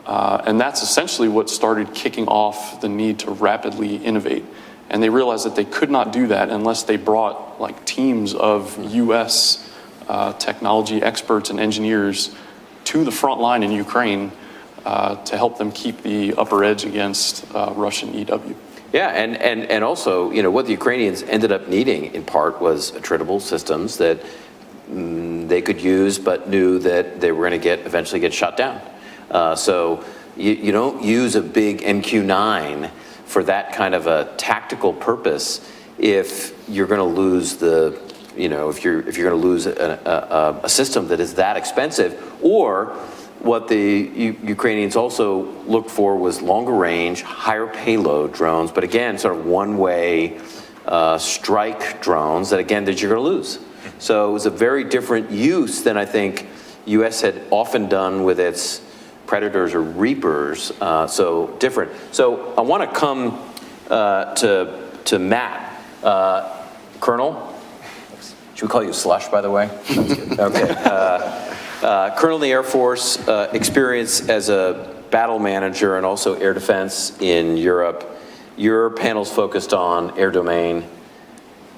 And that's essentially what started kicking off the need to rapidly innovate. And they realized that they could not do that unless they brought like teams of U.S. Technology experts and engineers to the front line in Ukraine to help them keep the upper edge against Russian EW. Yeah, and also, you know, what the Ukrainians ended up needing in part was attritable systems that they could use, but knew that they were going to eventually get shot down. So you don't use a big MQ-9 for that kind of a tactical purpose if you're going to lose the, you know, if you're going to lose a system that is that expensive. Or what the Ukrainians also looked for was longer range, higher payload drones, but again, sort of one-way strike drones that, again, that you're going to lose. So it was a very different use than I think U.S. had often done with its Predators or Reapers, so different. So I want to come to Matt. Colonel, should we call you Slush, by the way? That's good. Okay. Colonel in the Air Force, experience as a battle manager and also air defense in Europe. Your panel's focused on air domain.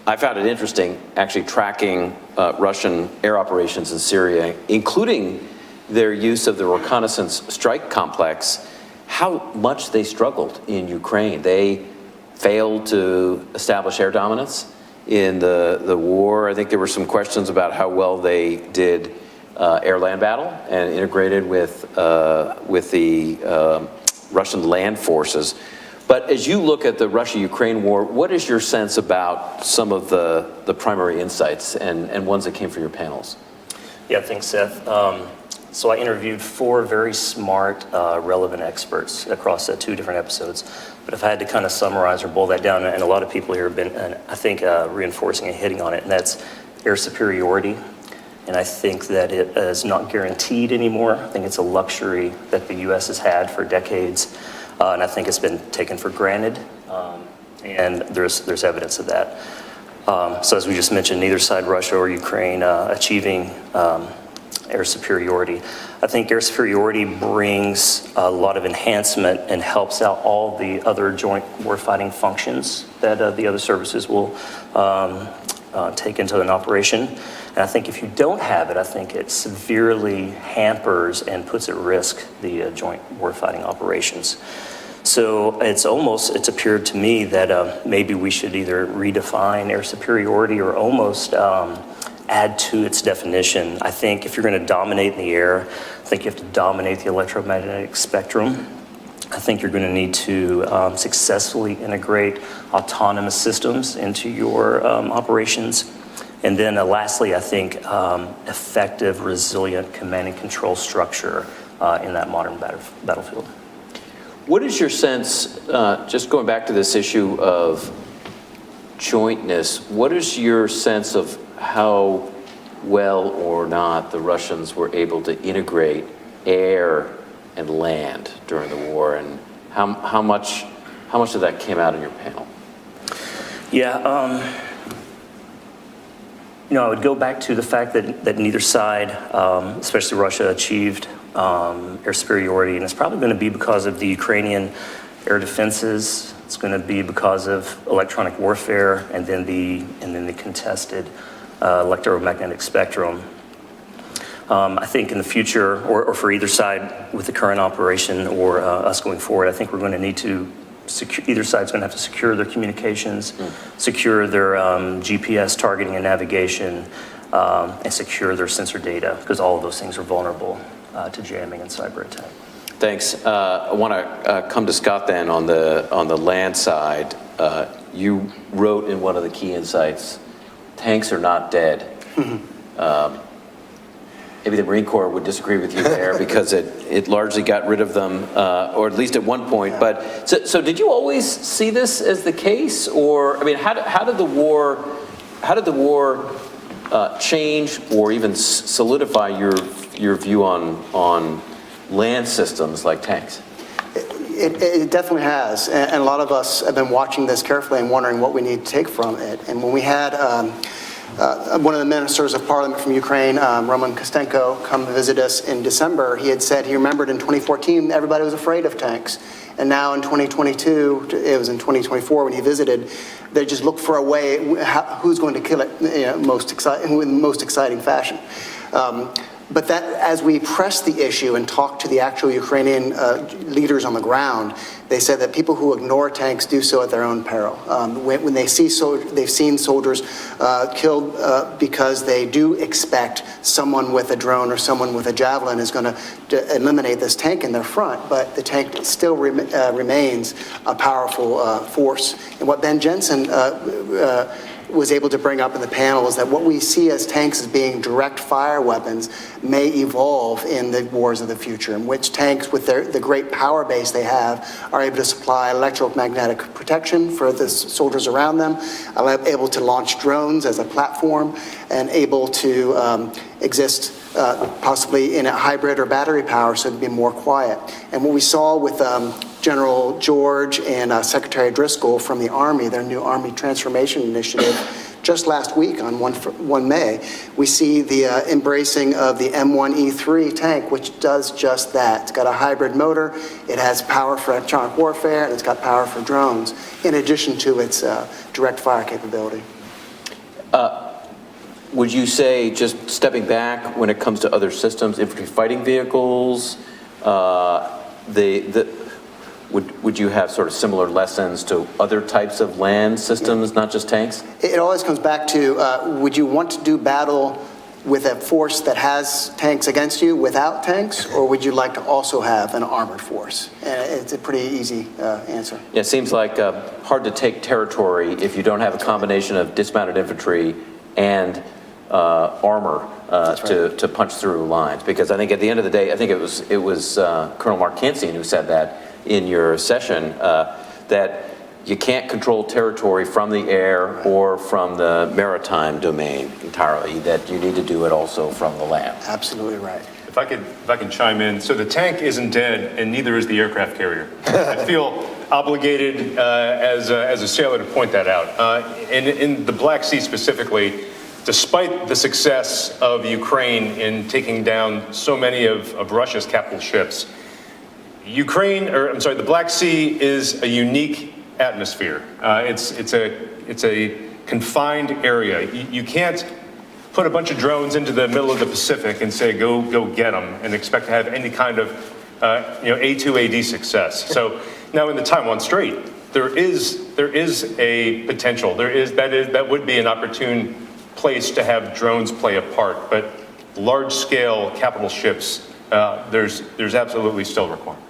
I found it interesting actually tracking Russian air operations in Syria, including their use of the reconnaissance strike complex, how much they struggled in Ukraine. They failed to establish air dominance in the war. I think there were some questions about how well they did air-land battle and integrated with the Russian land forces. But as you look at the Russia-Ukraine war, what is your sense about some of the primary insights and ones that came from your panels? Yeah, thanks, Seth. So I interviewed 4 very smart, relevant experts across 2 different episodes. But if I had to kind of summarize or boil that down, and a lot of people here have been, I think, reinforcing and hitting on it, and that's air superiority. And I think that it is not guaranteed anymore. I think it's a luxury that the U.S. has had for decades. And I think it's been taken for granted, and there's evidence of that. So as we just mentioned, neither side, Russia or Ukraine, achieving air superiority. I think air superiority brings a lot of enhancement and helps out all the other joint warfighting functions that the other services will take into an operation. And I think if you don't have it, I think it severely hampers and puts at risk the joint warfighting operations. So it's appeared to me that maybe we should either redefine air superiority or almost add to its definition. I think if you're going to dominate in the air, I think you have to dominate the electromagnetic spectrum. I think you're going to need to successfully integrate autonomous systems into your operations. And then lastly, I think effective, resilient command and control structure in that modern battlefield. What is your sense, just going back to this issue of jointness, what is your sense of how well or not the Russians were able to integrate air and land during the war, and how much of that came out in your panel? Yeah, I would go back to the fact that neither side, especially Russia, achieved air superiority, and it's probably going to be because of the Ukrainian air defenses. It's going to be because of electronic warfare, and then the contested electromagnetic spectrum. I think in the future, or for either side with the current operation or us going forward, I think we're going to need to either side's going to have to secure their communications, secure their GPS targeting and navigation, and secure their sensor data, because all of those things are vulnerable to jamming and cyber attack. Thanks. I want to come to Scott then on the land side. You wrote in one of the key insights, tanks are not dead. Maybe the Marine Corps would disagree with you there because it largely got rid of them, or at least at one point. But so did you always see this as the case, or I mean, how did the war change or even solidify your view on land systems like tanks? It definitely has, and a lot of us have been watching this carefully and wondering what we need to take from it. And when we had one of the ministers of parliament from Ukraine, Roman Kostenko, come visit us in December, he had said he remembered in 2014 everybody was afraid of tanks. And now in 2022, it was in 2024 when he visited, they just look for a way, who's going to kill it in the most exciting fashion. But that, as we pressed the issue and talked to the actual Ukrainian leaders on the ground, they said that people who ignore tanks do so at their own peril. When they see they've seen soldiers killed because they do expect someone with a drone or someone with a javelin is going to eliminate this tank in their front, but the tank still remains a powerful force. And what Ben Jensen was able to bring up in the panel is that what we see as tanks as being direct fire weapons may evolve in the wars of the future, in which tanks, with the great power base they have, are able to supply electromagnetic protection for the soldiers around them, are able to launch drones as a platform, and able to exist possibly in a hybrid or battery power, so to be more quiet. And what we saw with General George and Secretary Driscoll from the Army, their new Army Transformation Initiative, just last week on 1 May, we see the embracing of the M1E3 tank, which does just that. It's got a hybrid motor, it has power for electronic warfare, and it's got power for drones, in addition to its direct fire capability. Would you say, just stepping back, when it comes to other systems, infantry fighting vehicles, would you have sort of similar lessons to other types of land systems, not just tanks? It always comes back to, would you want to do battle with a force that has tanks against you without tanks, or would you like to also have an armored force? And it's a pretty easy answer. Yeah, it seems like hard to take territory if you don't have a combination of dismounted infantry and armor to punch through lines. Because I think at the end of the day, I think it was Colonel Mark Cansian who said that in your session, that you can't control territory from the air or from the maritime domain entirely, that you need to do it also from the land. Absolutely right. If I can chime in, so the tank isn't dead, and neither is the aircraft carrier. I feel obligated as a sailor to point that out. In the Black Sea specifically, despite the success of Ukraine in taking down so many of Russia's capital ships, the Black Sea is a unique atmosphere. It's a confined area. You can't put a bunch of drones into the middle of the Pacific and say, go get them, and expect to have any kind of A2AD success. So now in the Taiwan Strait, there is a potential. That would be an opportune place to have drones play a part, but large-scale capital ships, there's absolutely still requirement.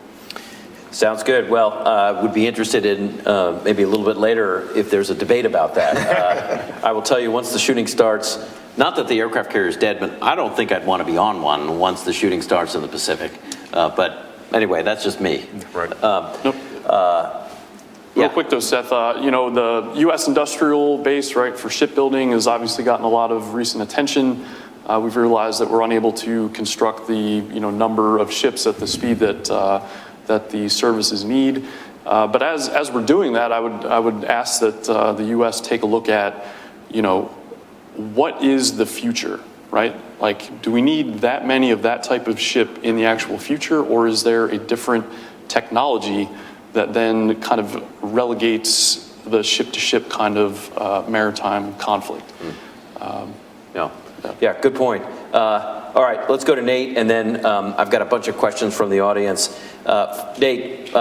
Sounds good. Well, would be interested in maybe a little bit later if there's a debate about that. I will tell you, once the shooting starts, not that the aircraft carrier is dead, but I don't think I'd want to be on one once the shooting starts in the Pacific. But anyway, that's just me. Right. Real quick though, Seth, the U.S. industrial base, right, for shipbuilding has obviously gotten a lot of recent attention. We've realized that we're unable to construct the number of ships at the speed that the services need. But as we're doing that, I would ask that the U.S. take a look at, what is the future, right? Like, do we need that many of that type of ship in the actual future, or is there a different technology that then kind of relegates the ship-to-ship kind of maritime conflict? Yeah, good point. All right, let's go to Nate, and then I've got a bunch of questions from the audience. Nate,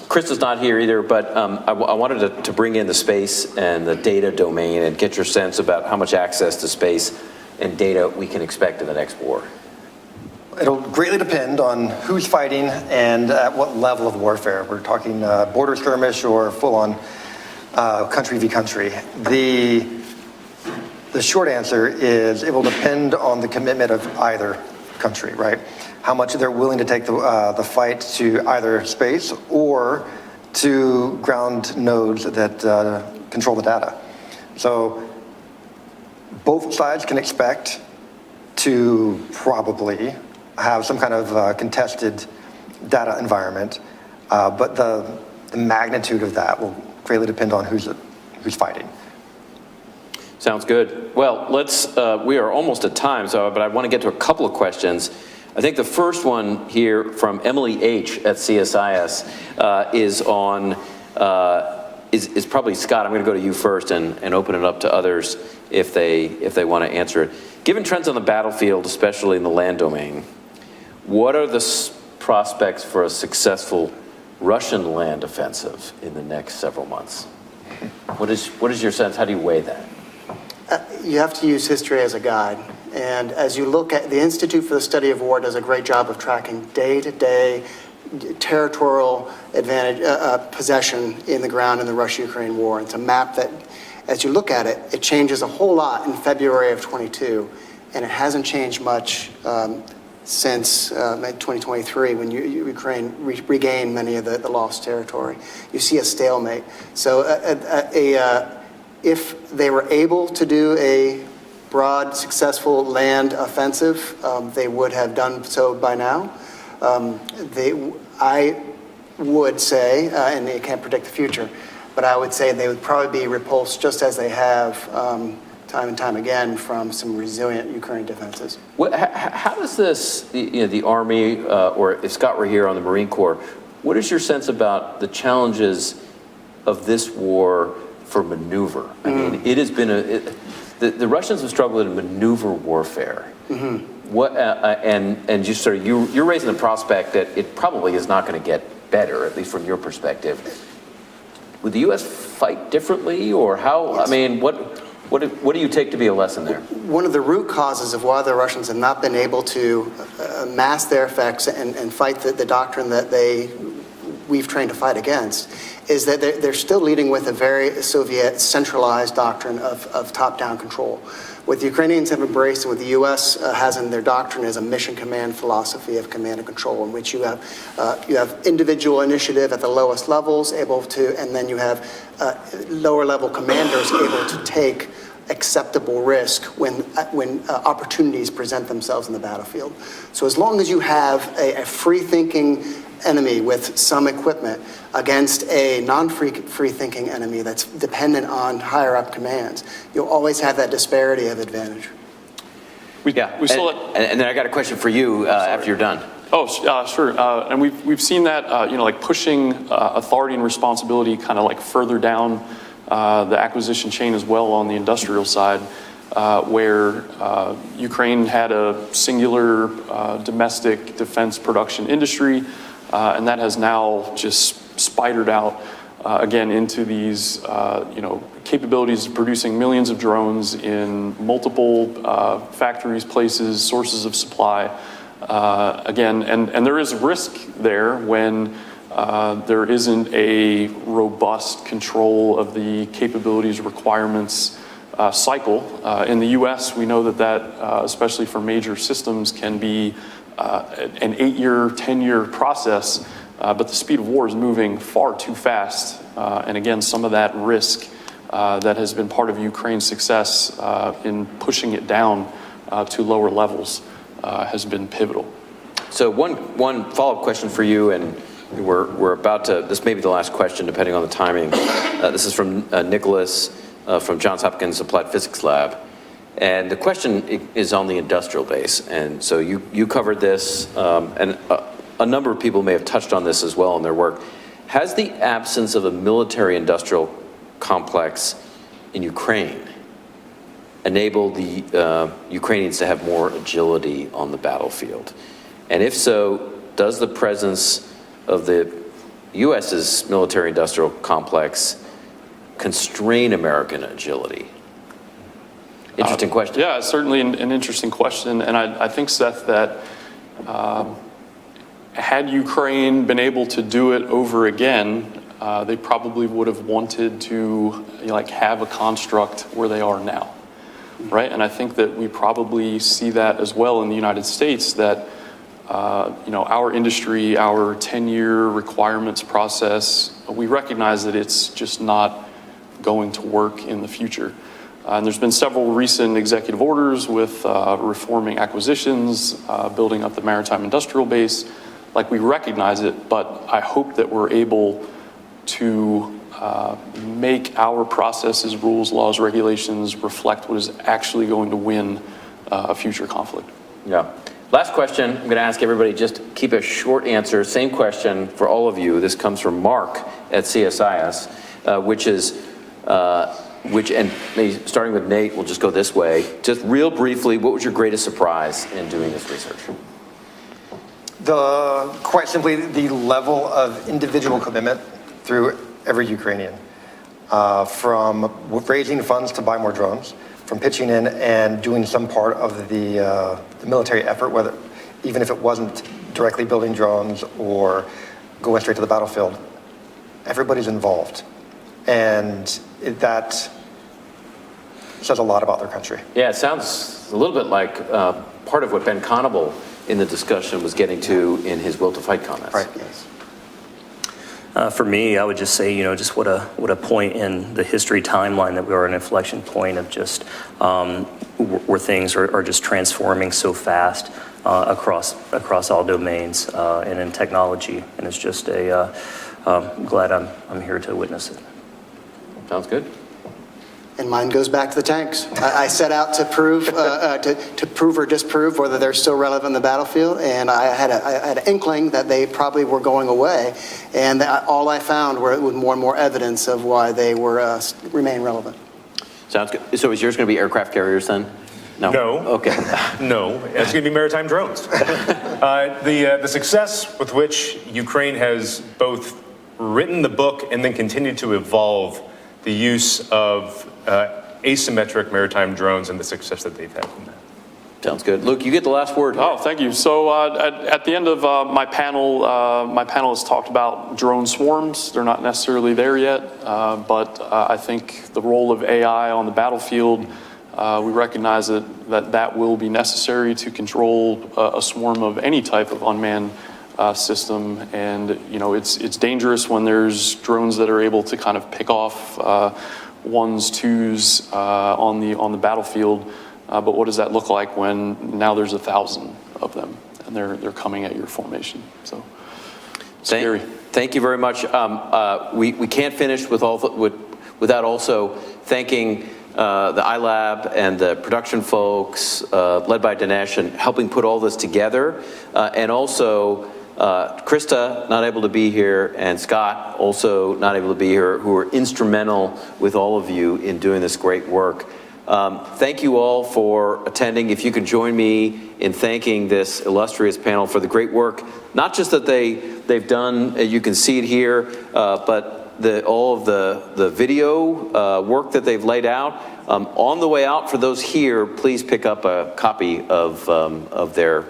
Chris is not here either, but I wanted to bring in the space and the data domain and get your sense about how much access to space and data we can expect in the next war. It'll greatly depend on who's fighting and at what level of warfare. We're talking border skirmish or full-on country v. country. The short answer is it will depend on the commitment of either country, right? How much they're willing to take the fight to either space or to ground nodes that control the data. So both sides can expect to probably have some kind of contested data environment, but the magnitude of that will greatly depend on who's fighting. Sounds good. Well, we are almost at time, but I want to get to a couple of questions. I think the first one here from Emily H. at CSIS is probably Scott. I'm going to go to you first and open it up to others if they want to answer it. Given trends on the battlefield, especially in the land domain, what are the prospects for a successful Russian land offensive in the next several months? What is your sense? How do you weigh that? You have to use history as a guide. And as you look at the Institute for the Study of War does a great job of tracking day-to-day territorial advantage, possession in the ground in the Russia-Ukraine war. It's a map that, as you look at it, it changes a whole lot in February of 22, and it hasn't changed much since 2023 when Ukraine regained many of the lost territory. You see a stalemate. So if they were able to do a broad, successful land offensive, they would have done so by now. I would say, and you can't predict the future, but I would say they would probably be repulsed just as they have time and time again from some resilient Ukrainian defenses. How does this, the Army, or if Scott were here on the Marine Corps, what is your sense about the challenges of this war for maneuver? I mean, it has been the Russians have struggled in maneuver warfare. What and you sort of you're raising the prospect that it probably is not going to get better, at least from your perspective. Would the U.S. fight differently, or how? I mean, what do you take to be a lesson there? One of the root causes of why the Russians have not been able to mask their effects and fight the doctrine that we've trained to fight against is that they're still leading with a very Soviet centralized doctrine of top-down control. What the Ukrainians have embraced and what the U.S. has in their doctrine is a mission command philosophy of command and control, in which you have individual initiative at the lowest levels, and then you have lower level commanders able to take acceptable risk when opportunities present themselves in the battlefield. So as long as you have a free-thinking enemy with some equipment against a non-free-thinking enemy that's dependent on higher-up commands, you'll always have that disparity of advantage. We saw it. And then I got a question for you after you're done. Oh, sure. And we've seen that, like pushing authority and responsibility kind of like further down the acquisition chain as well on the industrial side, where Ukraine had a singular domestic defense production industry, and that has now just spidered out again into these, capabilities of producing millions of drones in multiple factories, places, sources of supply. Again, and there is risk there when there isn't a robust control of the capabilities requirements cycle. In the U.S., we know that especially for major systems, can be an 8-year, 10-year process, but the speed of war is moving far too fast. And again, some of that risk that has been part of Ukraine's success in pushing it down to lower levels has been pivotal. So one follow-up question for you, and we're about to, this may be the last question depending on the timing. This is from Nicholas from Johns Hopkins Applied Physics Lab. And the question is on the industrial base. And so you covered this, and a number of people may have touched on this as well in their work. Has the absence of a military-industrial complex in Ukraine enabled the Ukrainians to have more agility on the battlefield? And if so, does the presence of the U.S.'s military-industrial complex constrain American agility? Interesting question. Yeah, it's certainly an interesting question. And I think, Seth, that had Ukraine been able to do it over again, they probably would have wanted to have a construct where they are now, right? And I think that we probably see that as well in the United States, that our industry, our 10-year requirements process, we recognize that it's just not going to work in the future. And there's been several recent executive orders with reforming acquisitions, building up the maritime industrial base. We recognize it, but I hope that we're able to make our processes, rules, laws, regulations reflect what is actually going to win a future conflict. Yeah. Last question, I'm going to ask everybody, just keep a short answer. Same question for all of you. This comes from Mark at CSIS, which is, and maybe starting with Nate, we'll just go this way. Just real briefly, what was your greatest surprise in doing this research? Quite simply, the level of individual commitment through every Ukrainian, from raising funds to buy more drones, from pitching in and doing some part of the military effort, even if it wasn't directly building drones or going straight to the battlefield. Everybody's involved. And that says a lot about their country. Yeah, it sounds a little bit like part of what Ben Conable in the discussion was getting to in his Will to Fight comments. Right. Yes. For me, I would just say, just what a point in the history timeline that we are, an inflection point of just where things are just transforming so fast across all domains and in technology. And it's just glad I'm here to witness it. Sounds good. And mine goes back to the tanks. I set out to prove, to prove or disprove whether they're still relevant in the battlefield, and I had an inkling that they probably were going away, and all I found were more and more evidence of why they were remain relevant. Sounds good. So is yours going to be aircraft carriers then? No. Okay. No, it's going to be maritime drones. The success with which Ukraine has both written the book and then continued to evolve the use of asymmetric maritime drones and the success that they've had from that. Sounds good. Luke, you get the last word. Oh, thank you. So at the end of my panelists talked about drone swarms. They're not necessarily there yet, but I think the role of AI on the battlefield, we recognize that will be necessary to control a swarm of any type of unmanned system. And it's dangerous when there's drones that are able to kind of pick off ones, twos on the battlefield. But what does that look like when now there's 1,000 of them and they're coming at your formation? So scary. Thank you very much. We can't finish without also thanking the iLab and the production folks led by Dinesh and helping put all this together, and also Krista, not able to be here, and Scott, also not able to be here, who were instrumental with all of you in doing this great work. Thank you all for attending. If you could join me in thanking this illustrious panel for the great work, not just that they've done, you can see it here, but all of the video work that they've laid out. On the way out, for those here, please pick up a copy of their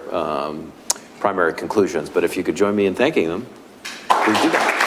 primary conclusions. But if you could join me in thanking them, please do that.